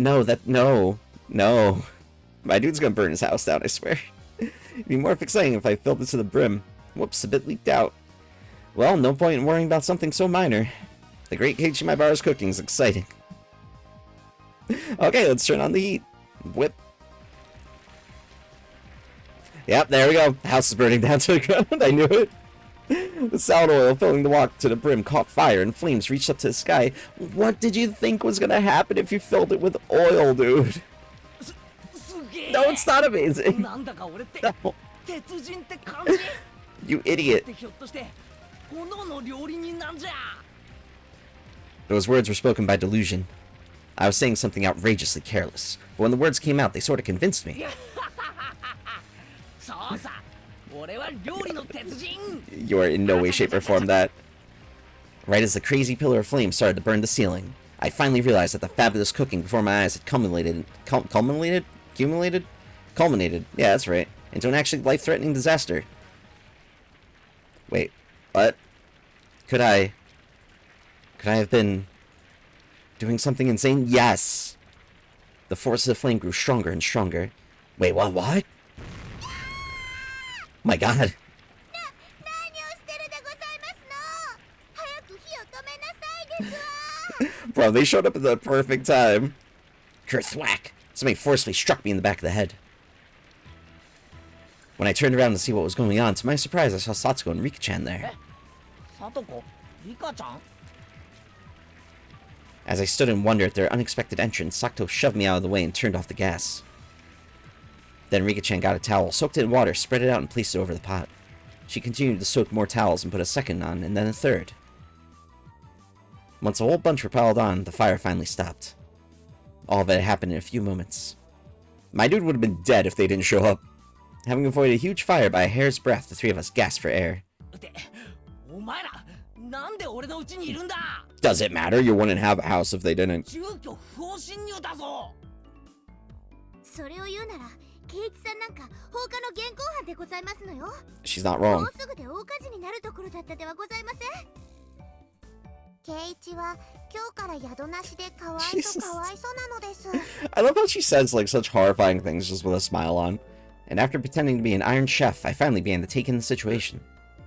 My dude's gonna burn his house down, I swear. It'd be more exciting if I filled it to the brim. Whoops, a bit leaked out. Well, no point in worrying about something so minor. The great Keiichi cooking is exciting. Okay, let's turn on the heat. Whip. Yep, there we go. The house is burning down to the ground. I knew it. The salad oil filling the wok to the brim caught fire and flames reached up to the sky. What did you think was gonna happen if you filled it with oil, dude? No, it's not amazing. No. You idiot. Those words were spoken by delusion. I was saying something outrageously careless, but when the words came out, they sort of convinced me. You are in no way, shape, or form that. Right as the crazy pillar of flame started to burn the ceiling, I finally realized that the fabulous cooking before my eyes had culminated? Yeah, that's right. Into an actually life-threatening disaster. Wait, what? Could I have been doing something insane? Yes! The force of the flame grew stronger and stronger. Wait, what? My god. Bro, they showed up at the perfect time. Kerthwack! Somebody forcefully struck me in the back of the head. When I turned around to see what was going on, to my surprise, I saw Satsuko and Rika-chan there. As I stood in wonder at their unexpected entrance, Sakuto shoved me out of the way and turned off the gas. Then Rika-chan got a towel, soaked it in water, spread it out, and placed it over the pot. She continued to soak more towels and put a second on, and then a third. Once a whole bunch were piled on, the fire finally stopped. All of it happened in a few moments. My dude would have been dead if they didn't show up. Having avoided a huge fire by a hair's breadth, the three of us gasped for air. お前らなんで俺の家にいるんだ Does it matter? You wouldn't have a house if they didn't. 住居不法侵入だぞそれを言うなら圭一さんなんか放火の現行犯でございますのよ。 She's not も wrong. うすぐで大火事になるところだったではございません。圭一は今日から宿なしでかわいそう Jesus. かわいそうなのです。 I love how she says like such horrifying things just with a smile on. And after pretending to be an iron chef, I finally began to take in the situation.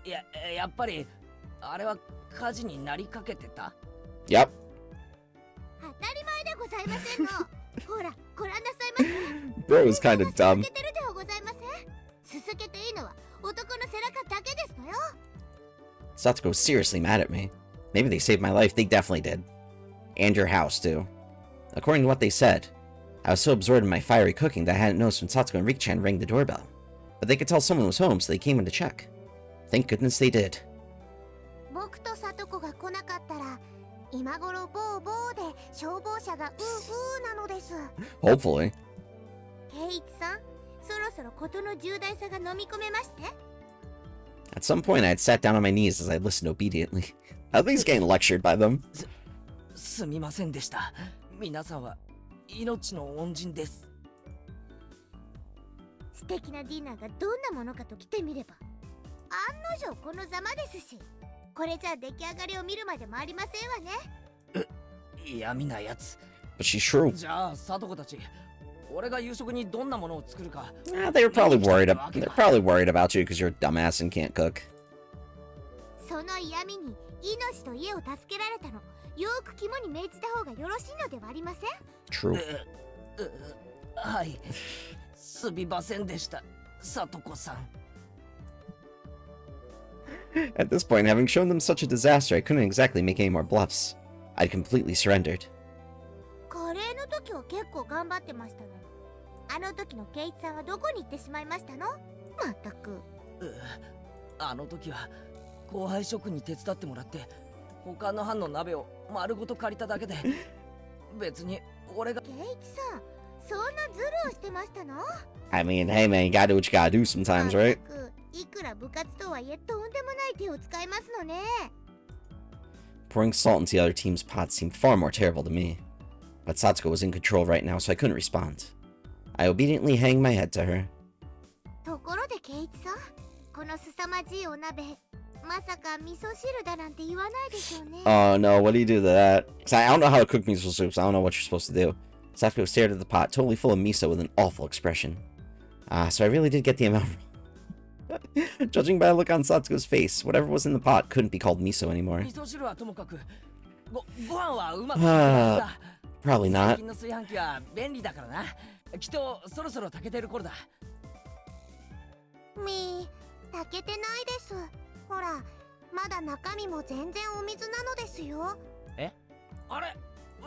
やっぱりあれは火事になりかけてた Yep. 当たり前でございませんの。ほら、ご覧なさいませ。 Bro was kind of dumb. 続けてるではございません。続けていいのは男の背中だけですのよ。 Satsuko was seriously mad at me. Maybe they saved my life. They definitely did. And your house, too. According to what they said, I was so absorbed in my fiery cooking that I hadn't noticed when Satsuko and Riki-chan rang the doorbell. But they could tell someone was home, so they came in to check. Thank goodness they did. 僕と里子が来なかったら今頃ボーボーで消防車がなのです。 Hopefully. 圭一さん、そろそろ事の重大さが飲み込めまして。 At some point, I had sat down on my knees as I listened obediently. At least getting lectured by them. すみませんでした皆さんは命の恩人です 素敵なディナーがどんなものかと来てみれば案の定このざまですし、これじゃ出来上がりを見るまでもありませんわね。嫌味なやつ But she's true. じゃあ聡子たち俺が夕食にどんなものを作るか They were probably worried. They're probably worried about you because you're a dumbass and can't cook. その嫌味に命と家を助けられたの、よく肝に銘じた方がよろしいのではありません？ True. はいすみませんでした聡子さん At this point, having shown them such a disaster, I couldn't exactly make any more bluffs. I'd completely surrendered. カレーの時は結構頑張ってましたのに、あの時の圭一さんはどこに行ってしまいましたの？まったく。あの時は後輩職に手伝ってもらって他の班の鍋を丸ごと借りただけで別に俺が圭一さん、そんなズルをしてましたの？ I mean, hey man, you gotta do what you gotta do sometimes, right? まったくいくら部活とはいえとんでもない手を使いますのね。 Pouring salt into the other team's pot seemed far more terrible to me. But Satsuko was in control right now, so I couldn't respond. I obediently hanged my head to her. ところで圭一さん、この凄まじいお鍋、まさか味噌汁だなんて言わないでしょうね。 Oh no, what do you do to that? 'Cause I don't know how to cook miso soup, so I don't know what you're supposed to do. Satsuko stared at the pot, totally full of miso with an awful expression. So I really did get the amount wrong. Judging by the look on Satsuko's face, whatever was in the pot couldn't be called miso anymore. 味噌汁はともかくご飯はうまくいってます Probably 最 not. 近の炊飯器は便利だからなきっとそろそろ炊けてる頃だ炊けてないです。ほら、まだ中身も全然お水なのですよ。あれ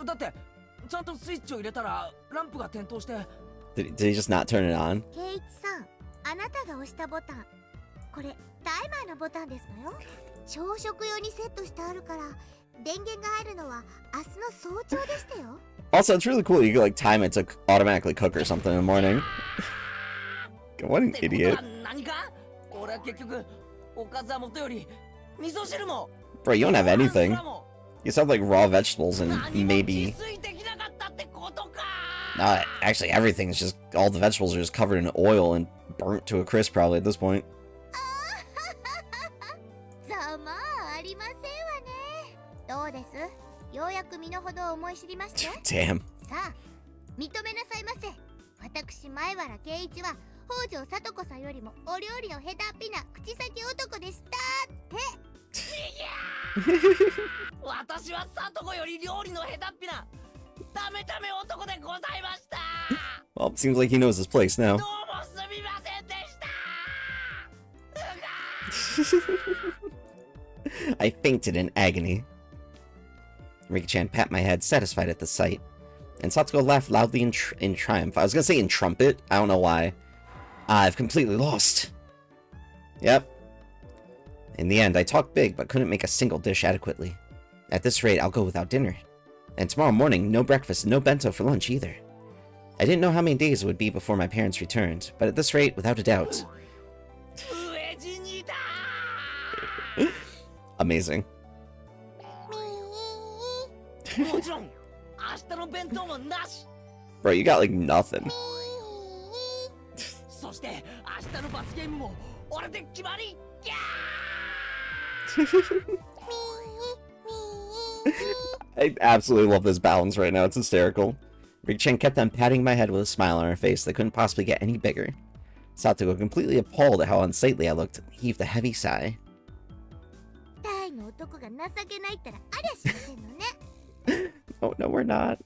だってちゃんとスイッチを入れたらランプが点灯して Did he just not turn it on? 圭一さん、あなたが押したボタン、これタイマーのボタンですのよ。朝食用にセットしてあるから電源が入るのは明日の早朝でしたよ。 Also, it's really cool. You can like time it to automatically cook or something in the morning. What an ってこと idiot. は何か俺は結局おかずは元より味噌汁も Bro, you don't have ご飯 anything. すらも You just have like raw vegetables and 何も maybe. 自炊できなかったってことか Actually, everything's just. All the vegetables are just covered in oil and burnt to a crisp probably at this point. ざまあありませんわね。どうです？ようやく身の程を思い知りまして。 Damn. さあ、認めなさいませ。私前原圭一は北条聡子さんよりもお料理の下手っぴな口先男でしたって。私は聡子より料理の下手っぴなダメダメ男でございました Well, it seems like he knows his place どう now. もすみませんでした I fainted in agony. Riki-chan pat my head, satisfied at the sight. And Satsuko laughed loudly in triumph. I was gonna say in trumpet. I don't know why. I've completely lost. Yep. In the end, I talked big, but couldn't make a single dish adequately. At this rate, I'll go without dinner. And tomorrow morning, no breakfast and no bento for lunch either. I didn't know how many days it would be before my parents returned, but at this rate, without a doubt. Amazing. Bro, you got like nothing. I absolutely love this balance right now. It's hysterical. Rika-chan kept on patting my head with a smile on her face that couldn't possibly get any bigger. Satoko, completely appalled at how unsightly I looked, heaved a heavy sigh. Oh, no, we're not.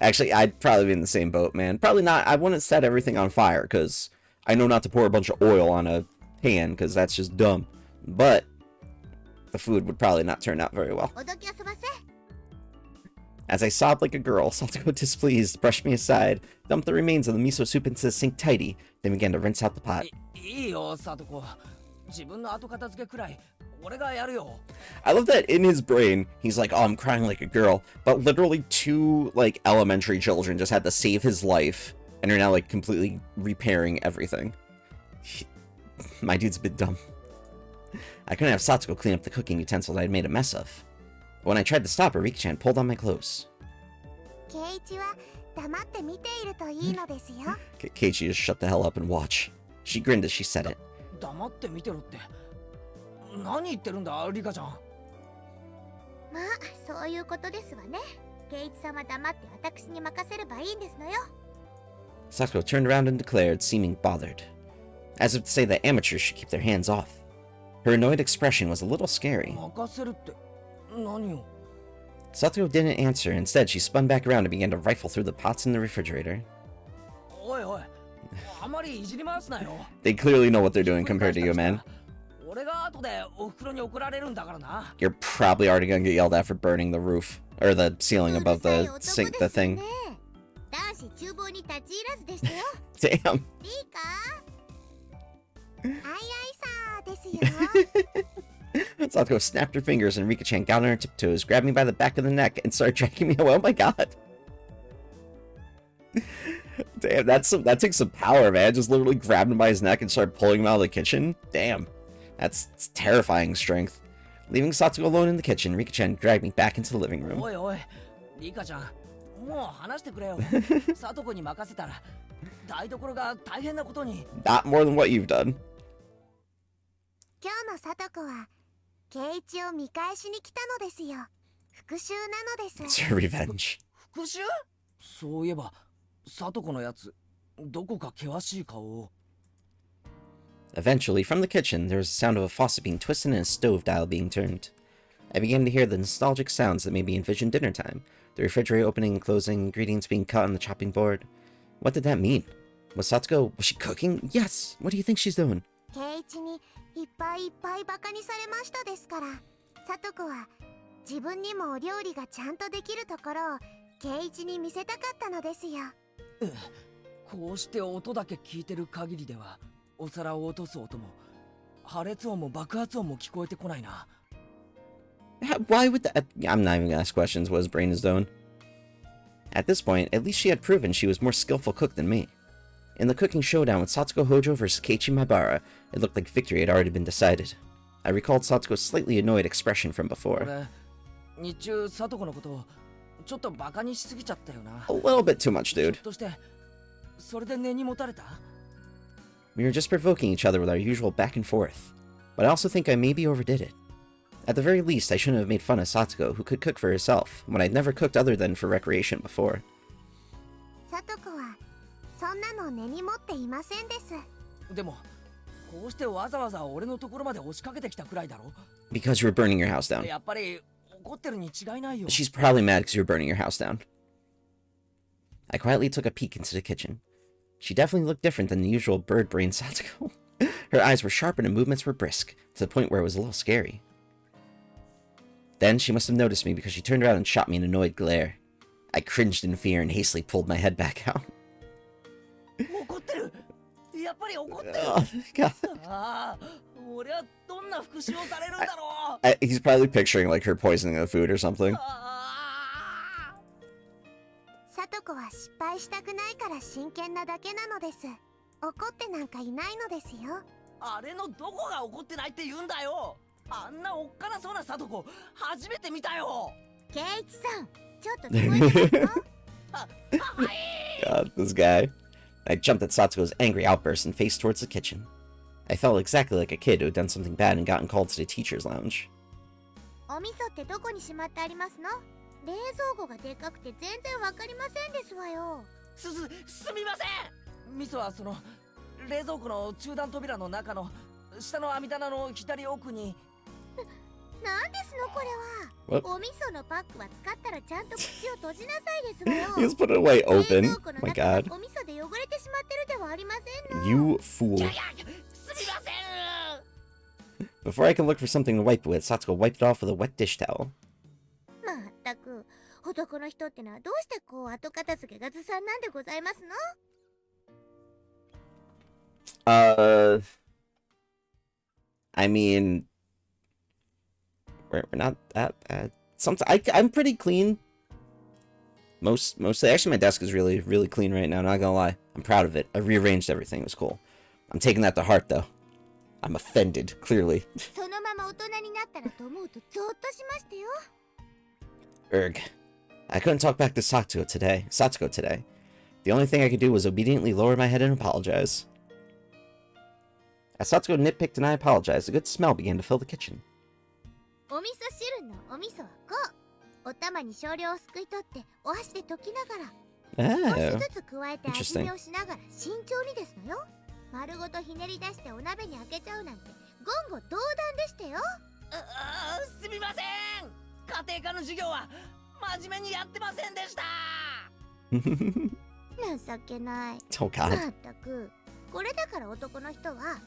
Actually, I'd probably be in the same boat, man. Probably not. I wouldn't set everything on fire, because I know not to pour a bunch of oil on a pan, because that's just dumb. But the food would probably not turn out very well. As I sobbed like a girl, Satoko, displeased, brushed me aside, dumped the remains of the miso soup into the sink tidy, then began to rinse out the pot. I love that in his brain, he's like, oh, I'm crying like a girl, but literally 2, like, elementary children just had to save his life, and are now, like, completely repairing everything. My dude's a bit dumb. I couldn't have Satoko clean up the cooking utensils I'd made a mess of. When I tried to stop her, Rika-chan pulled on my clothes. Keiichi just shut the hell up and watch. She grinned as she said it. Satoko turned around and declared, seeming bothered. As if to say that amateurs should keep their hands off. Her annoyed expression was a little scary. Satoko didn't answer. Instead, she spun back around and began to rifle through the pots in the refrigerator. They clearly know what they're doing compared to you, man. You're probably already gonna get yelled at for burning the roof. Or the ceiling above the sink, the thing. Damn. Satoko snapped her fingers and Rika-chan got on her tiptoes, grabbed me by the back of the neck, and started dragging me away. Oh my god. Damn, that takes some power, man. Just literally grabbed him by his neck and started pulling him out of the kitchen. Damn. That's terrifying strength. Leaving Satoko alone in the kitchen, Rika-chan dragged me back into the living room. Not more than what you've done. It's your revenge. Eventually, from the kitchen, there was the sound of a faucet being twisted and a stove dial being turned. I began to hear the nostalgic sounds that made me envision dinner time. The refrigerator opening and closing, ingredients being cut on the chopping board. What did that mean? Was she cooking? Yes! What do you think she's doing? Why would that? I'm not even gonna ask questions what his brain is doing. At this point, at least she had proven she was more skillful cook than me. In the cooking showdown with Satoko Hojo versus Keiichi Maibara, it looked like victory had already been decided. I recalled Satoko's slightly annoyed expression from before. A little bit too much, dude. We were just provoking each other with our usual back and forth. But I also think I maybe overdid it. At the very least, I shouldn't have made fun of Satoko, who could cook for herself, when I'd never cooked other than for recreation before. Because you were burning your house down. She's probably mad because you were burning your house down. I quietly took a peek into the kitchen. She definitely looked different than the usual bird-brained Satoko. Her eyes were sharp and her movements were brisk, to the point where it was a little scary. Then she must have noticed me because she turned around and shot me an annoyed glare. I cringed in fear and hastily pulled my head back out. やっぱり怒ってる。 Oh, God. ああ、俺はどんな復讐をされるんだろう。 He's probably picturing like her poisoning the food or something. あさとこは失敗したくないから真剣なだけなのです。怒ってなんかいないのですよ。あれのどこが怒ってないって言うんだよ。あんなおっかなそうなさとこ初めて見たよ。ケイイチさん、ちょっと聞こえてますか？はい。 God, this guy. I jumped at Satsuko's angry outburst and faced towards the kitchen. I felt exactly like a kid who had done something bad and gotten called to the teacher's lounge. お味噌ってどこにしまってありますの？冷蔵庫がでかくて全然わかりませんですわよ。すみません。味噌はその冷蔵庫の中段扉の中の下の網棚の左奥に。なんですのこれは。 What? お味噌のパックは使ったらちゃんと口を閉じなさいですわよ。 He just put it away 冷 open. 蔵庫の My 中が God. お味噌で汚れてしまってるではありませんの。 You い fool. やいや、すみません。 Before I could look for something to wipe with, Satsuko wiped it off with a wet dish towel. まったく男の人ってのはどうしてこう後片付けがずさんなんでございますの？ I mean, we're not that bad. Sometimes I'm pretty clean. Mostly, actually, my desk is really clean right now. Not gonna lie, I'm proud of it. I rearranged everything. It was cool. I'm taking that to heart, though. I'm offended, clearly. そのまま大人になったらと思うとゾッとしましたよ。 Erg. I couldn't talk back to Satsuko today. The only thing I could do was obediently lower my head and apologize. As Satsuko nitpicked and I apologized, a good smell began to fill the kitchen. お味噌汁のお味噌はこう。お玉に少量をすくい取ってお箸で溶きながら少 Oh. しずつ加えて味見をしながら慎重にですのよ。丸ごとひねり出してお鍋に開けちゃうなんて言語道断でしたよ。すみません。家庭科の授業は真面目にやってませんでした。情けない。 Oh ま god. ったくこれだから男の人は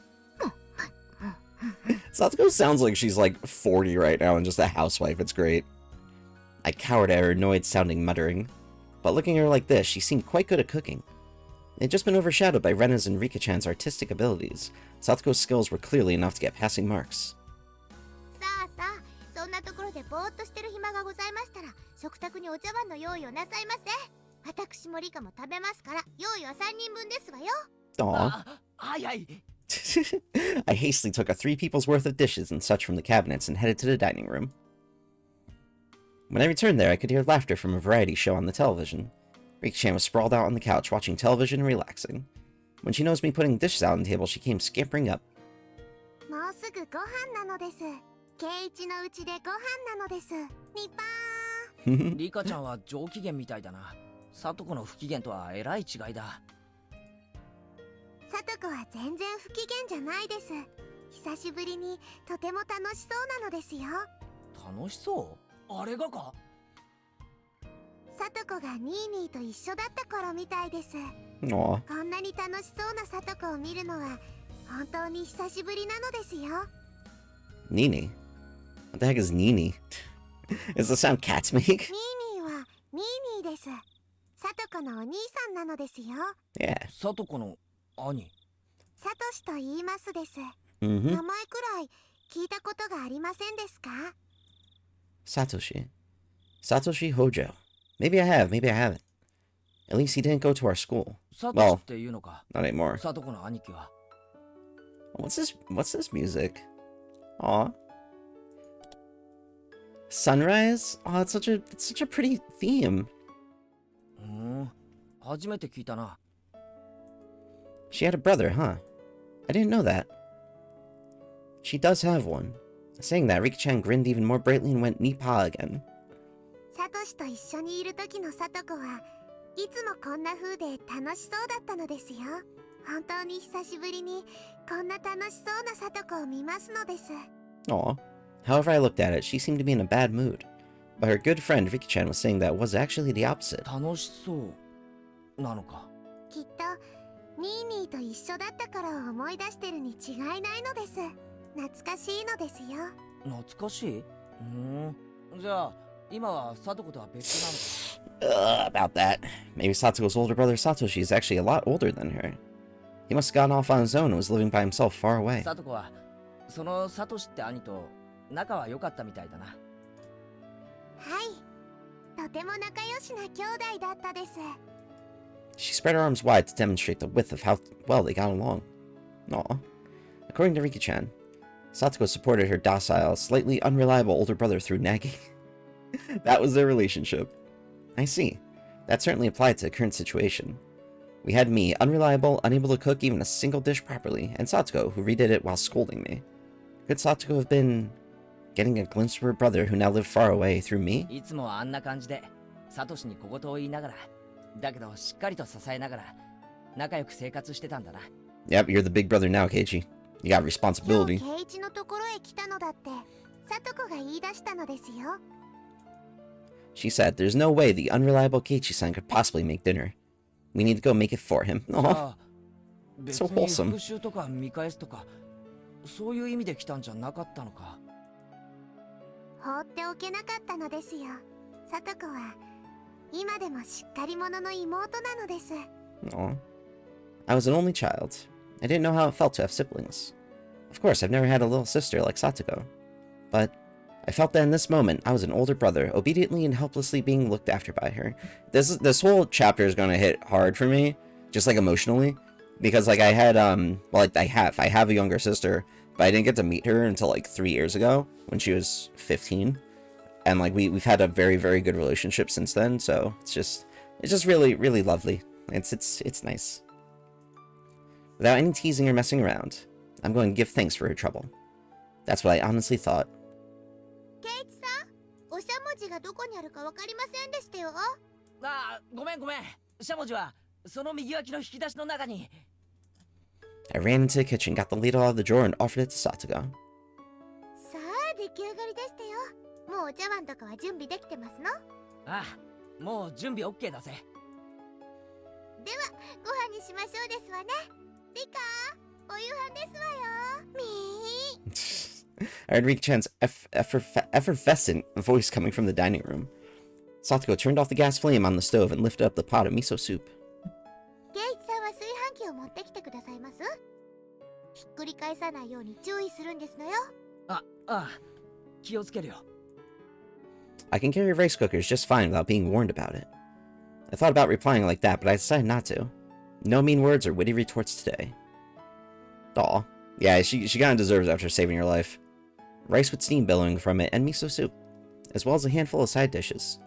Satsuko sounds like she's like 40 right now and just a housewife. It's great. I cowered at her annoyed-sounding muttering. But looking at her like this, she seemed quite good at cooking. They'd just been overshadowed by Rena's and Rika-chan's artistic abilities. Satsuko's skills were clearly enough to get passing marks. さあさあ、そんなところでぼーっとしてる暇がございましたら食卓にお茶碗の用意をなさいませ。私もリカも食べますから用意は3人分ですわよ。 Aw. はいはい。 I hastily took a 3 people's worth of dishes and such from the cabinets and headed to the dining room. When I returned there, I could hear laughter from a variety show on the television. Rika-chan was sprawled out on the couch watching television and relaxing. When she noticed me putting dishes out on the table, she came scampering up. もうすぐご飯なのです。ケイイチのうちでご飯なのです。ニパー。リカちゃんは上機嫌みたいだな。サトコの不機嫌とはえらい違いだ。サトコは全然不機嫌じゃないです。久しぶりにとても楽しそうなのですよ。楽しそう？あれがか？サトコがニーニーと一緒だった頃みたいです。 Aw. こんなに楽しそうなサトコを見るのは本当に久しぶりなのですよ。 Nini? What the heck is Nini? Is the sound cats make? ニーニーはニーニーです。サトコのお兄さんなのですよ。 Yeah. サトコの兄。サトシと言いますです。 Mm-hmm. 名前くらい聞いたことがありませんですか？ Satoshi. Satoshi Hojo. Maybe I have, maybe I haven't. At least he didn't go to our school. サトシっていうのか。 Not anymore. サトコの兄貴は。 What's this music? Aw. Sunrise? Oh, it's such a pretty theme. 初めて聞いたな。 She had a brother, huh? I didn't know that. She does have one. Saying that, Rika-chan grinned even more brightly and went Nipah again. サトシと一緒にいる時のサトコはいつもこんな風で楽しそうだったのですよ。本当に久しぶりにこんな楽しそうなサトコを見ますのです。 Aw. However I looked at it, she seemed to be in a bad mood. But her good friend Rika-chan was saying that it was actually the opposite. 楽しそうなのか。きっとニーニーと一緒だった頃を思い出してるに違いないのです。懐かしいのですよ。懐かしい？じゃあ今はサトコとは別なのか。 About that. Maybe Satsuko's older brother Satoshi is actually a lot older than her. He must have gotten off on his own and was living by himself far away. サトコはそのサトシって兄と仲は良かったみたいだな。はい、とても仲良しな兄弟だったです。 She spread her arms wide to demonstrate the width of how well they got along. Aw. According to Riki-chan, Satoko supported her docile, slightly unreliable older brother through nagging. That was their relationship. I see. That certainly applied to the current situation. We had me, unreliable, unable to cook even a single dish properly, and Satoko, who redid it while scolding me. Could Satoko have been getting a glimpse of her brother who now lived far away through me? いつもあんな感じでサトシに小言を言いながら、だけどしっかりと支えながら仲良く生活してたんだな。Yep, you're the big brother now, Keiichi. You got 今 responsibility. 日圭一のところへ来たのだってサトコが言い出したのですよ。 She said, there's no way the unreliable Keiichi-san could possibly make dinner. We need to go make it for him. じゃ Aw. あ別 So に wholesome. 復讐とか見返すとかそういう意味で来たんじゃなかったのか。放っておけなかったのですよ。サトコは今でもしっかり者の妹なのです。 Aw. I was an only child. I didn't know how it felt to have siblings. Of course, I've never had a little sister like Satoko. But I felt that in this moment, I was an older brother, obediently and helplessly being looked after by her. This whole chapter is gonna hit hard for me, just like emotionally. Because like I had, well, I have a younger sister, but I didn't get to meet her until like 3 years ago, when she was 15. And like we've had a very, very good relationship since then, so it's just really, really lovely. It's nice. Without any teasing or messing around, I'm going to give thanks for her trouble. That's what I honestly thought. 圭一さん、おしゃもじがどこにあるかわかりませんでしたよ。ああ、ごめん。しゃもじはその右脇の引き出しの中に。I ran into the kitchen, got the ladle out of the drawer, and offered it to Satoko. さあ出来上がりでしたよ。もうお茶碗とかは準備できてますの？ああ、もう準備 OK だぜ。ではご飯にしましょうですわね。リカ、お夕飯ですわよ。みー。I heard Riki-chan's effervescent voice coming from the dining room. Satoko turned off the gas flame on the stove and lifted up the pot of miso soup. 圭一さんは炊飯器を持ってきてくださいます？ひっくり返さないように注意するんですのよ。ああ、気をつけるよ。I can carry rice cookers just fine without being warned about it. I thought about replying like that, but I decided not to. No mean words or witty retorts today. Aw. Yeah, she kinda deserves it after saving her life. Rice with steam billowing from it, and miso soup, as well as a handful of side dishes.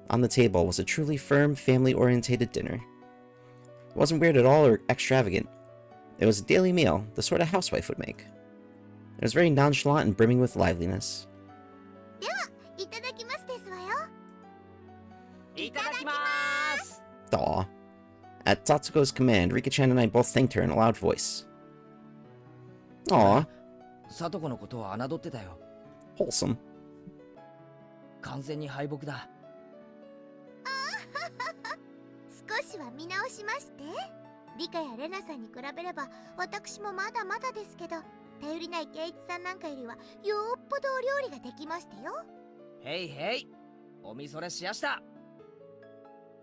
On the table was a truly firm, family-orientated dinner. It wasn't weird at all or extravagant. It was a daily meal, the sort a housewife would make. It was very nonchalant and brimming with liveliness. ではいただきますですわよ。いただきまーす。 Aw. At Tatsuko's command, Riki-chan and I both thanked her in a loud voice. Aw. サトコのことを侮ってたよ。 Wholesome. 完全に敗北だ。少しは見直しまして。リカやレナさんに比べれば私もまだまだですけど、頼りない圭一さんなんかよりはよっぽどお料理ができましたよ。へいへい、おみそれしやした。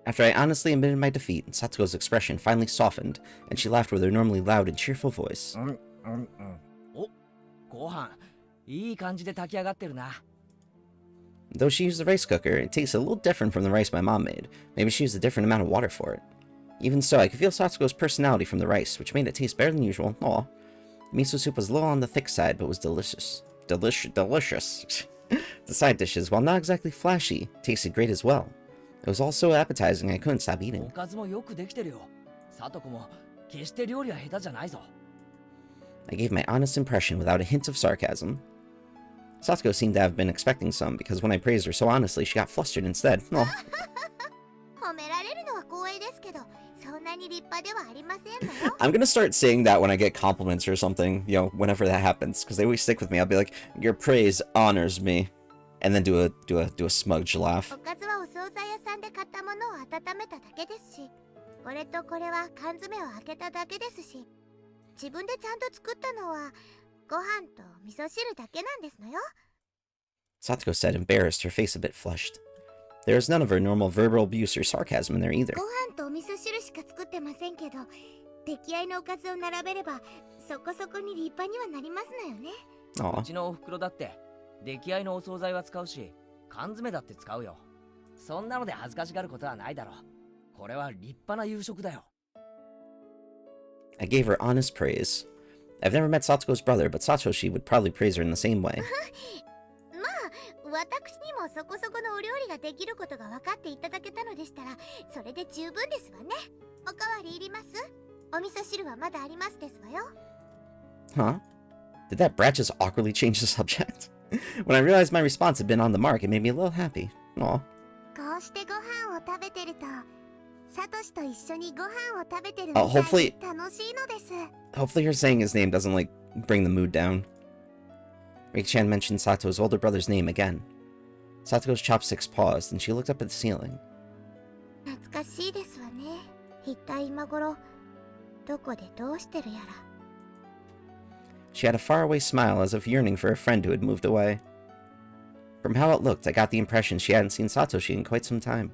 After I honestly admitted my defeat, Satsuko's expression finally softened, and she laughed with her normally loud and cheerful voice. お、ご飯いい感じで炊き上がってるな。 Though she used the rice cooker, it tasted a little different from the rice my mom made. Maybe she used a different amount of water for it. Even so, I could feel Satsuko's personality from the rice, which made it taste better than usual. Aw. Miso soup was a little on the thick side, but was delicious. Delicious. The side dishes, while not exactly flashy, tasted great as well. It was all so appetizing I couldn't stop お eating. かずもよくできてるよ。サトコも決して料理は下手じゃないぞ。 I gave my honest impression without a hint of sarcasm. Satsuko seemed to have been expecting some, because when I praised her so honestly, she got flustered instead. Aw. 褒められるのは光栄ですけど、そんなに立派ではありませんのよ。I'm gonna start saying that when I get compliments or something, you know, whenever that happens, because they always stick with me. I'll be like, your praise honors me. And then do a smudge laugh. おかずはお惣菜屋さんで買ったものを温めただけですし、これとこれは缶詰を開けただけですし、自分でちゃんと作ったのはご飯と味噌汁だけなんですのよ。 Satsuko said, embarrassed, her face a bit flushed. There was none of her normal verbal abuse or sarcasm in there either. ご飯とお味噌汁しか作ってませんけど、出来合いのおかずを並べればそこそこに立派にはなりますのよね。う Aw. ちのお袋だって出来合いのお惣菜は使うし、缶詰だって使うよ。そんなので恥ずかしがることはないだろう。これは立派な夕食だよ。 I gave her honest praise. I've never met Satoko's brother, but Satoshi would probably praise her in the same way. まあ私にもそこそこのお料理ができることが分かっていただけたのでしたらそれで十分ですわね。おかわりいります？お味噌汁はまだありますですわよ。 Huh? Did that brat just awkwardly change the subject? When I realized my response had been on the mark, it made me a little happy. Aw. こうしてご飯を食べてるとサトシと一緒にご飯を食べてるみ Oh, たい hopefully- に楽しいのです。 Hopefully her saying his name doesn't, like, bring the mood down. Riki-chan mentioned Sato's older brother's name again. Sato's chopsticks paused, and she looked up at the ceiling. 懐かしいですわね。一体今頃どこでどうしてるやら。 She had a faraway smile as if yearning for a friend who had moved away. From how it looked, I got the impression she hadn't seen Satoshi in quite some time.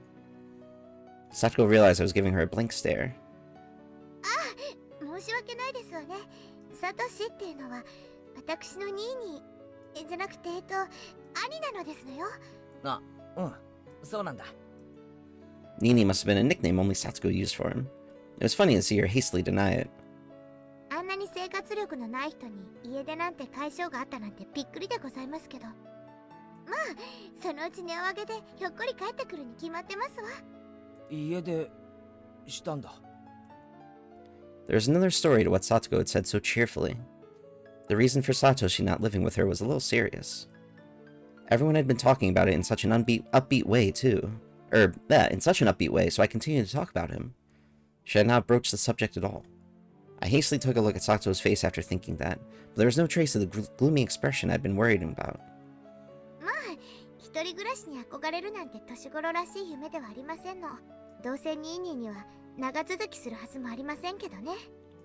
Satoko realized I was giving her a blank stare. 申し訳ないですわね。サトシっていうのは私のニーニーじゃなくて兄なのですのよ。あ、うん、そうなんだ。 Nini must have been a nickname only Satoko used for him. It was funny to see her hastily deny it. あんなに生活力のない人に家出なんて解消があったなんてびっくりでございますけど。まあそのうち値を上げでひょっこり帰ってくるに決まってますわ。家出したんだ。 There was another story to what Satoko had said so cheerfully. The reason for Satoshi not living with her was a little serious. Everyone had been talking about it in such an upbeat way, too. In such an upbeat way, so I continued to talk about him. She had not broached the subject at all. I hastily took a look at Sato's face after thinking that, but there was no trace of the gloomy expression I'd been worried about. まあ一人暮らしに憧れるなんて年頃らしい夢ではありませんの。どうせニーニーには長続きするはずもありませんけどね。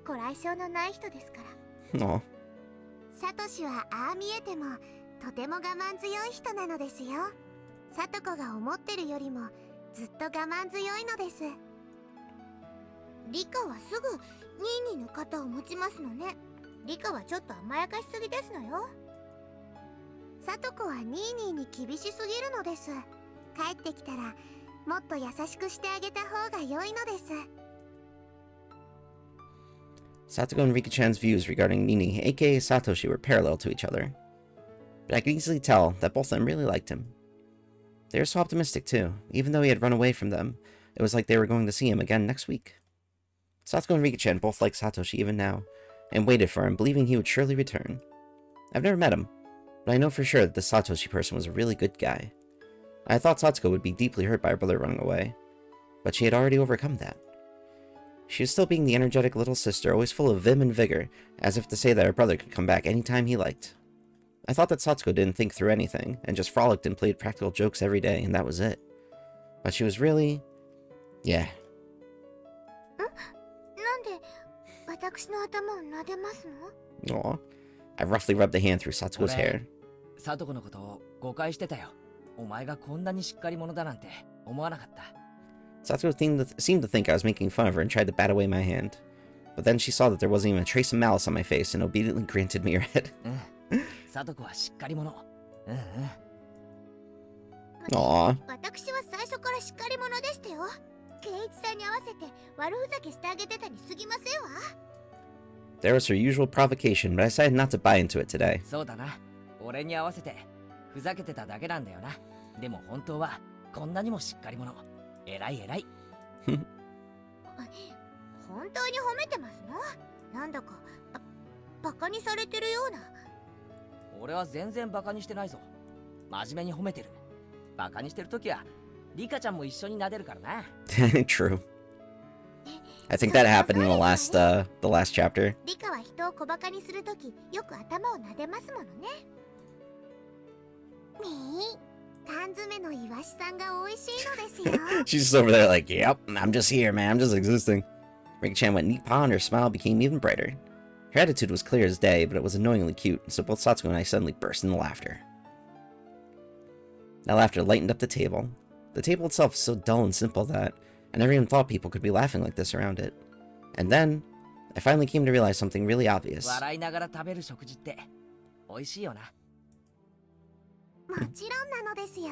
ご来性のない人ですから。 Aw. サトシはああ見えてもとても我慢強い人なのですよ。サトコが思ってるよりもずっと我慢強いのです。リカはすぐニーニーの肩を持ちますのね。リカはちょっと甘やかしすぎですのよ。サトコはニーニーに厳しすぎるのです。帰ってきたらもっと優しくしてあげた方が良いのです。 Satoko and Riki-chan's views regarding Nini, aka Satoshi, were parallel to each other. But I could easily tell that both of them really liked him. They were so optimistic, too. Even though he had run away from them, it was like they were going to see him again next week. Satoko and Riki-chan both liked Satoshi even now, and waited for him, believing he would surely return. I've never met him, but I know for sure that the Satoshi person was a really good guy. I thought Satoko would be deeply hurt by her brother running away, but she had already overcome that. She was still being the energetic little sister, always full of vim and vigor, as if to say that her brother could come back any time he liked. I thought that Satoko didn't think through anything, and just frolicked and played practical jokes every day, and that was it. But she was really... yeah. なんで私の頭を撫でますの？ Aw. I roughly rubbed a hand through Satoko's hair. サトコのことを誤解してたよ。お前がこんなにしっかり者だなんて思わなかった。 Satoko seemed to think I was making fun of her and tried to bat away my hand. But then she saw that there wasn't even a trace of malice on my face and obediently granted me her head. サトコはしっかり者。うんうん。 Aw. 私は最初からしっかり者でしたよ。ケイイチさんに合わせて悪ふざけしてあげてたに過ぎませんわ。 There was her usual provocation, but I decided not to buy into it today. そうだな。俺に合わせてふざけてただけなんだよな。でも本当はこんなにもしっかり者。偉い偉い。本当に褒めてますの？なんだかバカにされてるような。俺は全然バカにしてないぞ。真面目に褒めてる。バカにしてるときはリカちゃんも一緒に撫でるからな。True. I think that happened in the last chapter. リカは人を小バカにするときよく頭を撫でますものね。缶詰のイワシさんが美味しいのですよ。 She's just over there like, yep, I'm just here, man. I'm just existing. Riki-chan went Nipah and her smile became even brighter. Her attitude was clear as day, but it was annoyingly cute, so both Satsuko and I suddenly burst into laughter. That laughter lightened up the table. The table itself was so dull and simple that I never even thought people could be laughing like this around it. And then, I finally came to realize something really obvious. 笑いながら食べる食事って美味しいよな。もちろんなのですよ。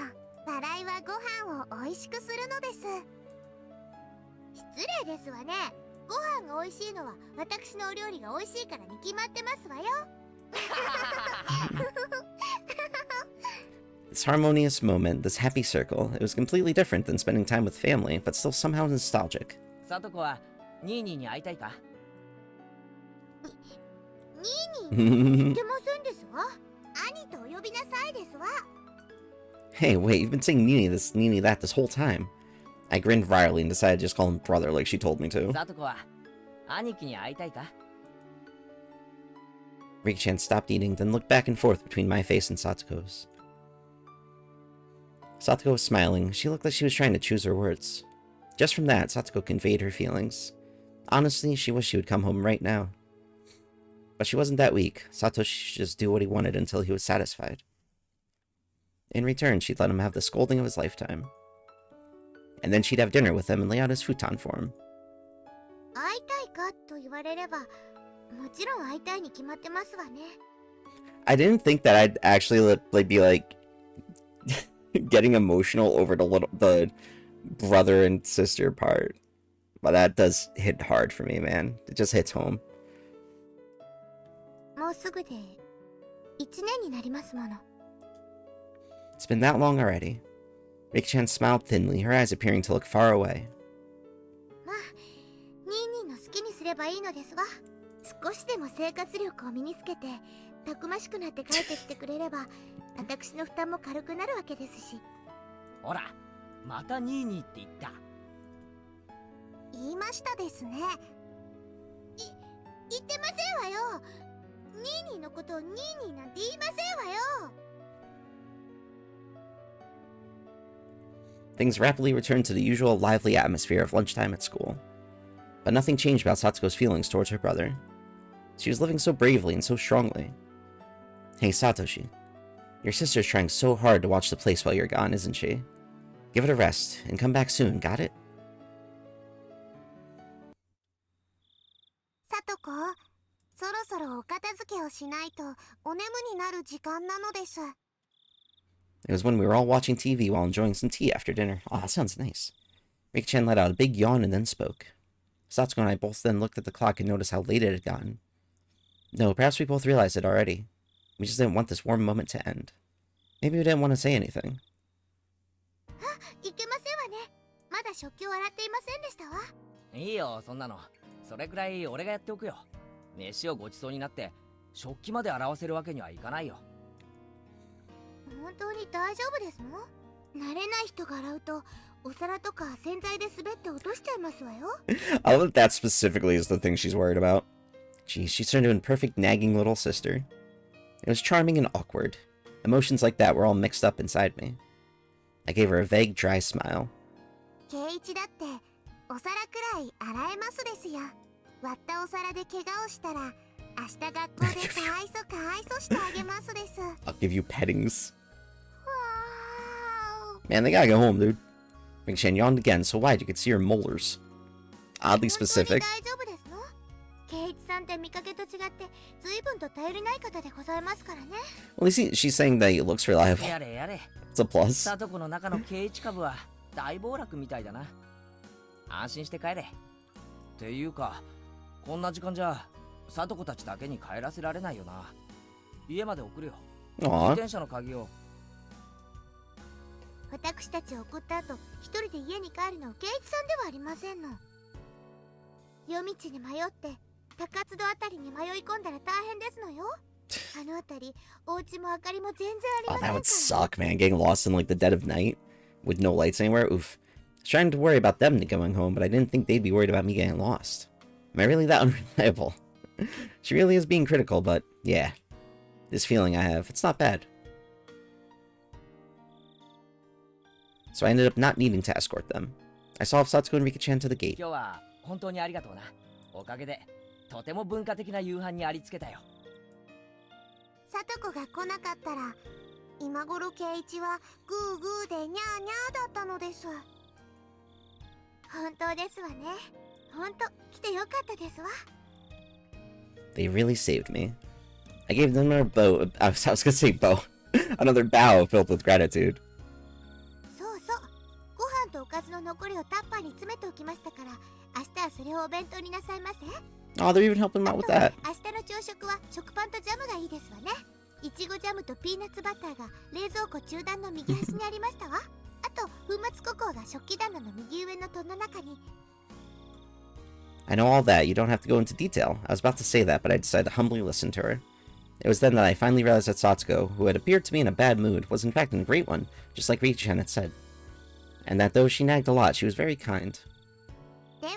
笑いはご飯を美味しくするのです。失礼ですわね。ご飯が美味しいのは私のお料理が美味しいからに決まってますわよ。This harmonious moment, this happy circle, it was completely different than spending time with family, but still somehow nostalgic. さとこはニーニーに会いたいか？ニーニー言ってませんですわ。兄とお呼びなさいですわ。Hey, wait, you've been saying Nini this, Nini that this whole time. I grinned wryly and decided to just call him brother like she told me to. さとこは兄貴に会いたいか？ Riki-chan stopped eating, then looked back and forth between my face and Satoko's. Satoko was smiling. She looked like she was trying to choose her words. Just from that, Satoko conveyed her feelings. Honestly, she wished she would come home right now. But she wasn't that weak. Satoshi should just do what he wanted until he was satisfied. In return, she'd let him have the scolding of his lifetime. And then she'd have dinner with him and lay out his futon for him. 会いたいかと言われれば、もちろん会いたいに決まってますわね。I didn't think that I'd actually be like getting emotional over the brother and sister part. But that does hit hard for me, man. It just hits home. もうすぐで1年になりますもの。It's been that long already. Riki-chan smiled thinly, her eyes appearing to look far away. まあ、ニーニーの好きにすればいいのですわ。少しでも生活力を身につけて、たくましくなって帰ってきてくれれば、私の負担も軽くなるわけですし。ほら、またニーニーって言った。言いましたですね。言ってませんわよ。ニーニーのことをニーニーなんて言いませんわよ。Things rapidly returned to the usual lively atmosphere of lunchtime at school. But nothing changed about Satsuko's feelings towards her brother. She was living so bravely and so strongly. Hey, Satoshi. Your sister's trying so hard to watch the place while you're gone, isn't she? Give it a rest, and come back soon, got it? さとこ、そろそろお片付けをしないとお眠になる時間なのです。It was when we were all watching TV while enjoying some tea after dinner. Oh, that sounds nice. Riki-chan let out a big yawn and then spoke. Satsuko and I both then looked at the clock and noticed how late it had gotten. No, perhaps we both realized it already. We just didn't want this warm moment to end. Maybe we didn't want to say anything. いけませんわね。まだ食器を洗っていませんでしたわ。いいよ、そんなの。それくらい俺がやっておくよ。飯をごちそうになって食器まで洗わせるわけにはいかないよ。本当に大丈夫ですの？慣れない人が洗うとお皿とか洗剤で滑って落としちゃいますわよ。I love that specifically is the thing she's worried about. Geez, she's turned into a perfect nagging little sister. It was charming and awkward. Emotions like that were all mixed up inside me. I gave her a vague, dry smile. 圭一だってお皿くらい洗えますですよ。割ったお皿で怪我をしたら明日学校でかわいそしてあげますです。I'll give you pettings. わー。 Man, they gotta go home, dude. Riki-chan yawned again, so wide you could see her molars. Oddly 本当に specific. 大丈夫ですの？圭一さんって見かけと違って随分と頼りない方でございますからね。Well, she's saying that he looks reliable. やれやれ。 It's a plus. さとこの中の圭一株は大暴落みたいだな。安心して帰れ。っていうか、こんな時間じゃさとこたちだけに帰らせられないよな。家まで送るよ。自 Aw. 転車の鍵を。私たちを送った後、一人で家に帰るのは圭一さんではありませんの。夜道に迷って高津戸あたりに迷い込んだら大変ですのよ。あのあたり、お家も明かりも全然あ Oh, りま that せん would から。suck, man. Getting lost in like the dead of night with no lights anywhere. Oof. I was trying to worry about them going home, but I didn't think they'd be worried about me getting lost. Am I really that unreliable? She really is being critical, but yeah. This feeling I have, it's not bad. So I ended up not needing to escort them. I saw Satsuko and Riki-chan to the gate. 今日は本当にありがとうな。おかげでとても文化的な夕飯にありつけたよ。さとこが来なかったら、今頃圭一はグーグーでニャーニャーだったのです。本当ですわね。本当来てよかったですわ。They really saved me. I gave them another bow. I was gonna say bow. Another bow filled with gratitude. そうそう。ご飯とおかずの残りをタッパーに詰めておきましたから、明日はそれをお弁当になさいませ。Oh, they're even helping him out with that. 明日の朝食は食パンとジャムがいいですわね。いちごジャムとピーナッツバターが冷蔵庫中段の右端にありましたわ。あと粉末ココアが食器棚の右上の戸の中に。I know all that. You don't have to go into detail. I was about to say that, but I decided to humbly listen to her. It was then that I finally realized that Satsuko, who had appeared to me in a bad mood, was in fact in a great one, just like Riki-chan had said. And that though she nagged a lot, she was very kind. では、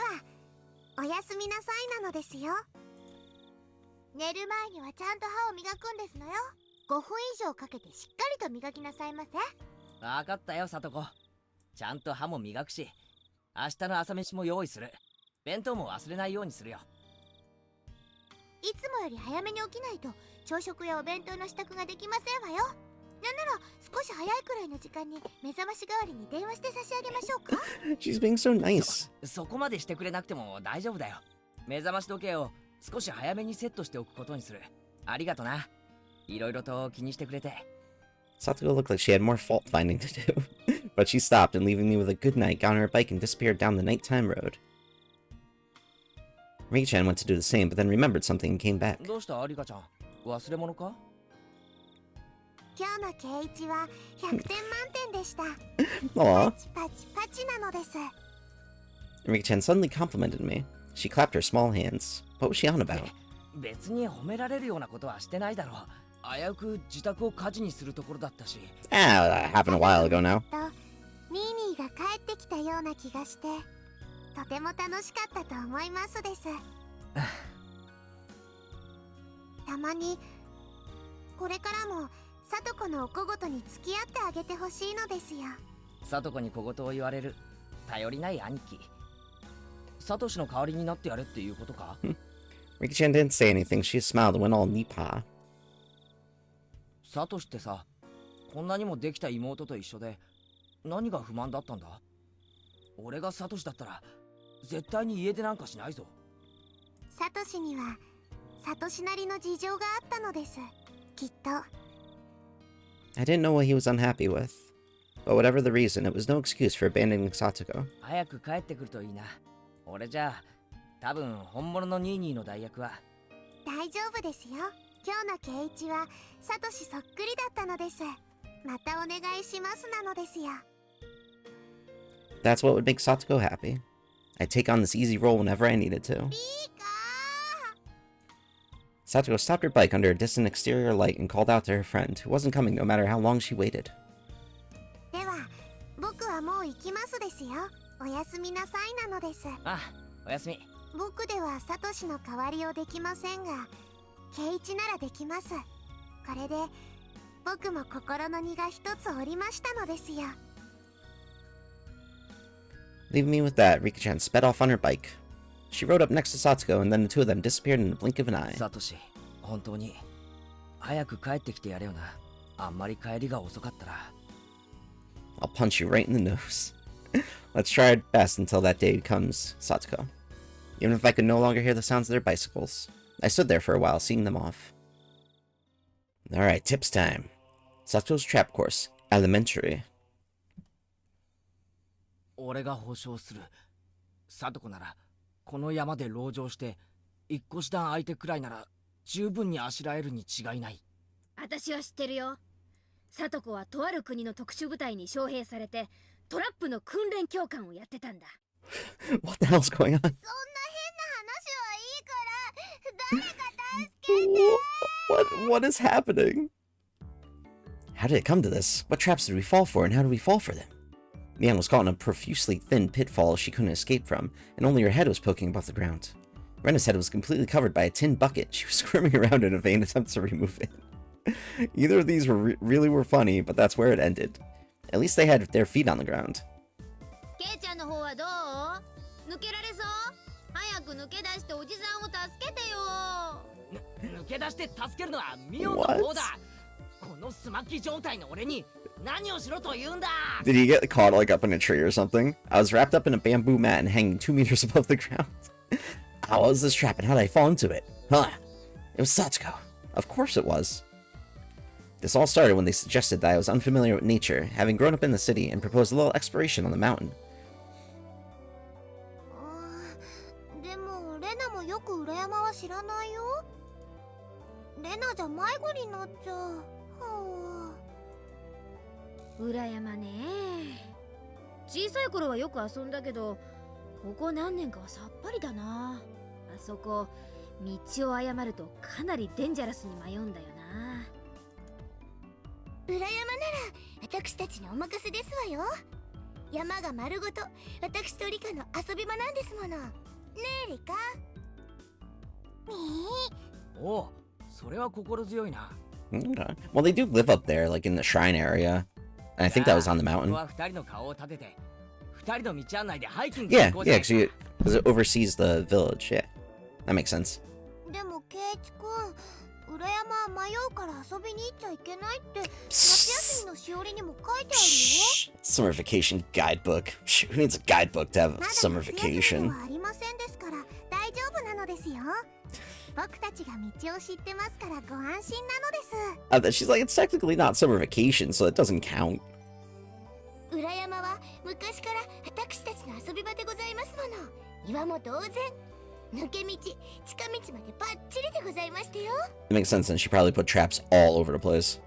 おやすみなさいなのですよ。寝る前にはちゃんと歯を磨くんですのよ。5分以上かけてしっかりと磨きなさいませ。わかったよ、さとこ。ちゃんと歯も磨くし、明日の朝飯も用意する。弁当も忘れないようにするよ。いつもより早めに起きないと朝食やお弁当の支度ができませんわよ。なんなら少し早いくらいの時間に目覚まし代わりに電話して差し上げましょうか。She's being so nice. そこまでしてくれなくても大丈夫だよ。目覚まし時計を少し早めにセットしておくことにする。ありがとな。いろいろと気にしてくれて。Satsuko looked like she had more fault finding to do, but she stopped and leaving me with a good night, got on her bike and disappeared down the nighttime road. Riki-chan went to do the same, but then remembered something and came back. どうしたリカちゃん、忘れ物か？今日の圭一は100点満点でした。 Aw. パチパチパチなのです。Riki-chan suddenly complimented me. She clapped her small hands. What was she on about? 別に褒められるようなことはしてないだろう。危うく自宅を火事にするところだったし。Ah, that happened a while ago now. ニーニーが帰ってきたような気がして、とても楽しかったと思いますです。たまにこれからもさとこのお小言に付き合ってあげてほしいのですよ。さとこに小言を言われる頼りない兄貴。サトシの代わりになってやれっていうことか？ Riki-chan didn't say anything. She smiled and went all Nipah. サトシってさ、こんなにもできた妹と一緒で何が不満だったんだ？俺がサトシだったら絶対に家出なんかしないぞ。サトシにはサトシなりの事情があったのです。きっと。I didn't know what he was unhappy with. But whatever the reason, it was no excuse for abandoning Satsuko. 早く帰ってくるといいな。俺じゃあ多分本物のニーニーの代役は。大丈夫ですよ。今日の圭一はサトシそっくりだったのです。またお願いしますなのですよ。That's what would make Satsuko happy. I'd take on this easy role whenever I needed to. いいかー。 Satsuko stopped her bike under a distant exterior light and called out to her friend, who wasn't coming no matter how long she waited. では、僕はもう行きますですよ。おやすみなさいなのです。あ、おやすみ。僕ではサトシの代わりをできませんが、圭一ならできます。これで僕も心の荷が一つ下りましたのですよ。Leaving me with that, Riki-chan sped off on her bike. She rode up next to Satsuko, and then the two of them disappeared in the blink of an eye. サトシ、本当に早く帰ってきてやれよな。あんまり帰りが遅かったら。I'll punch you right in the nose. Let's try our best until that day comes, Satsuko. Even if I could no longer hear the sounds of their bicycles. I stood there for a while, seeing them off. Alright, tips time. Satsuko's trap course, elementary. 俺が保証する。サトコならこの山で籠城して一個師団相手くらいなら十分にあしらえるに違いない。私は知ってるよ。サトコはとある国の特殊部隊に招聘されてトラップの訓練教官をやってたんだ。What the hell's going on? そんな変な話はいいから、誰か助けて。 What is happening? How did it come to this? What traps did we fall for, and how did we fall for them? Mian was caught in a profusely thin pitfall she couldn't escape from, and only her head was poking above the ground. Rena's head was completely covered by a tin bucket. She was squirming around in a vain attempt to remove it. Either of these really were funny, but that's where it ended. At least they had their feet on the ground. ケイちゃんの方はどう？抜けられそう？早く抜け出しておじさんを助けてよ。抜け出して助けるのはミオンの方だ。このスマキ状態の俺に何をしろと言うんだ。 Did he get caught like up in a tree or something? I was wrapped up in a bamboo mat and hanging 2 meters above the ground. How was this trap and how did I fall into it? Huh? It was Satsuko. Of course it was. This all started when they suggested that I was unfamiliar with nature, having grown up in the city, and proposed a little exploration on the mountain. でもレナもよく裏山は知らないよ。レナじゃ迷子になっちゃう。裏山ね。小さい頃はよく遊んだけど、ここ何年かはさっぱりだな。あそこ道を誤るとかなりデンジャラスに迷うんだよな。裏山なら私たちにお任せですわよ。山が丸ごと私とリカの遊び場なんですもの。ねえリカ。おう、それは心強いな。Okay. Well, they do live up there, like in the shrine area. And I think that was on the mountain. ここは二人の顔を立てて、二人の道案内でハイキング Yeah, 行こうじゃ yeah, ないか。 because it oversees the village. Yeah, that makes sense. でもケイチ君、裏山は迷うから遊びに行っちゃいけないって夏休みのしおりにも書いてあるよ。 Shh. Summer vacation guidebook. Shh, who needs a guidebook to have ま a だ summer 夏休み vacation? はありませんですから大丈夫なのですよ。僕たちが道を知ってますからご安心なのです。She's like, it's technically not summer vacation, so it doesn't count. 裏山は昔から私たちの遊び場でございますもの。岩も同然。抜け道、近道までバッチリでございましたよ。 It makes sense, and she probably put traps all over the place.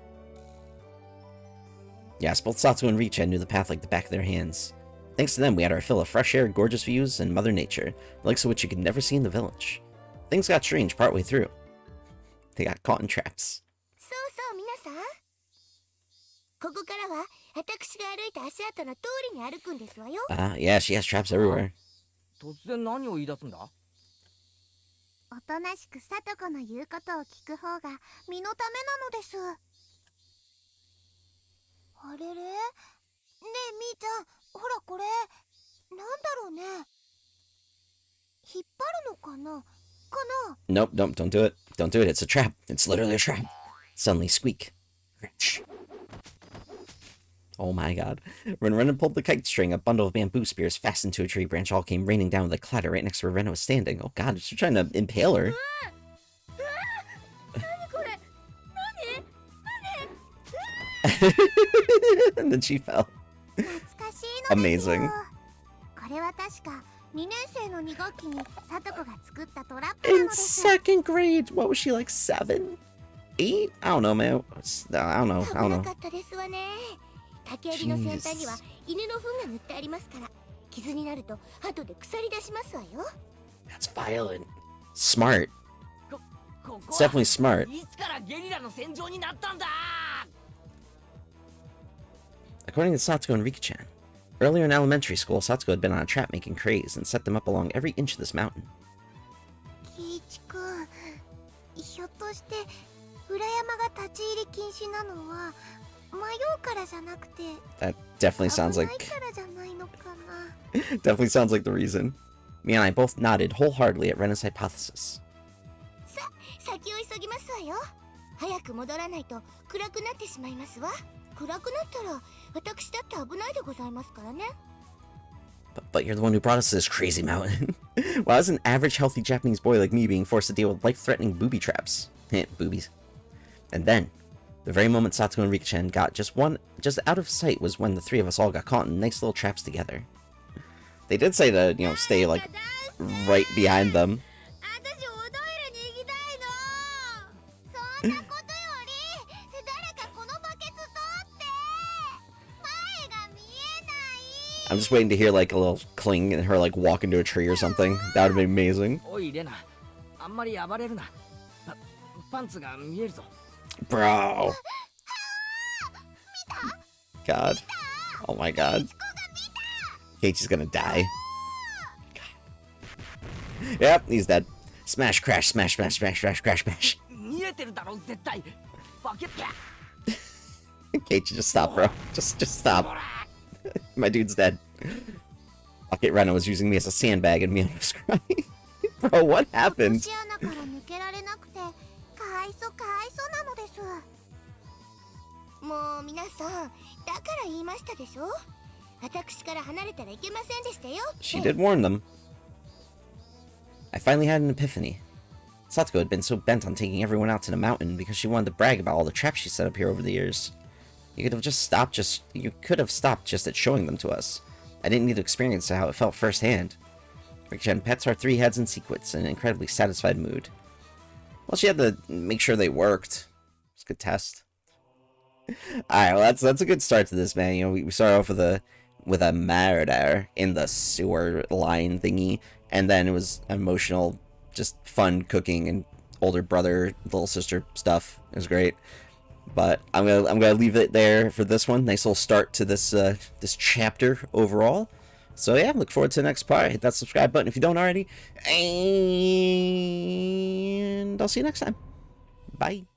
Yes, both Satsuko and Richa knew the path like the back of their hands. Thanks to them, we had our fill of fresh air, gorgeous views, and Mother Nature, the likes of which you could never see in the village. Things got strange partway through. They got caught in traps. そうそう皆さん。ここからは私が歩いた足跡の通りに歩くんですわよ。Yeah, she has traps everywhere. 突然何を言い出すんだ？おとなしくさとこの言うことを聞く方が身のためなのです。あれれ？ねえみーちゃん、ほらこれなんだろうね。引っ張るのかな？かな？ Nope, don't do it. Don't do it. It's a trap. It's literally a trap. Suddenly squeak. Crash. Oh my god. When Renan pulled the kite string, a bundle of bamboo spears fastened to a tree branch all came raining down with a clatter right next to where Renan was standing. Oh god, she's trying to impale her. And then she fell. 懐かしいのですよ。 Amazing. これは確か2年生の2学期にさとこが作ったトラップな In のです。 second grade, what was she, like 7? 8? I don't know, man. I don't know. 危 I don't な know. かったですわね。竹襟の先端には犬の糞が塗ってありますから、傷になると後で腐り出しますわよ。 That's violent. Smart. ここ It's definitely smart. いつからゲリラの戦場になったんだ？ According to Satsuko and Rika-chan, earlier in elementary school, Satsuko had been on a trap-making craze and set them up along every inch of this mountain. キイチ君、ひょっとして裏山が立ち入り禁止なのは迷うからじゃなくて That definitely 危 sounds ない like からじゃないのかな。 definitely sounds like the reason. Me and I both nodded wholeheartedly at Rena's hypothesis. 先を急ぎますわよ。早く戻らないと暗くなってしまいますわ。暗くなったら私だって危ないでございますからね。 But you're the one who brought us to this crazy mountain. Why is an average healthy Japanese boy like me being forced to deal with life-threatening booby traps? Boobies. And then, the very moment Satsuko and Rika-chan got just out of sight was when the three of us all got caught in nice little traps together. They did say to, stay, like, right behind them. 私おトイレに行きたいの。そんなことより誰かこのバケツ取って。前が見えない。 I'm just waiting to hear, like, a little cling and her, like, walk into a tree or something. That would be amazing. おいレナ、あんまり暴れるな。パンツが見えるぞ。 Bro. God. Oh my god. Keiichi's gonna die. God. Yep, he's dead. Smash, crash, smash, smash, smash, smash, crash, smash. 見えてるだろ絶対。バケツ。 Keiichi, just stop, bro. Just stop. My dude's dead. Bucket Rena was using me as a sandbag and Mion was crying. Bro, what 落 happened? とし穴から抜けられなくてかわいそなのです。もう皆さん、だから言いましたでしょ。私から離れたらいけませんでしたよ。 She did warn them. I finally had an epiphany. Satoko had been so bent on taking everyone out to the mountain because she wanted to brag about all the traps she set up here over the years. You could have stopped just at showing them to us. I didn't need to experience how it felt firsthand. Rikichan pets our 3 heads in sequence in an incredibly satisfied mood. Well, she had to make sure they worked. It's a good test. Alright, well that's a good start to this, man. You know, we start off with a murder in the sewer line thingy, and then it was emotional, just fun cooking and older brother, little sister stuff. It was great. But I'm gonna leave it there for this one. Nice little start to this this chapter overall. So yeah, look forward to the next part. Hit that subscribe button if you don't already, and I'll see you next time. Bye.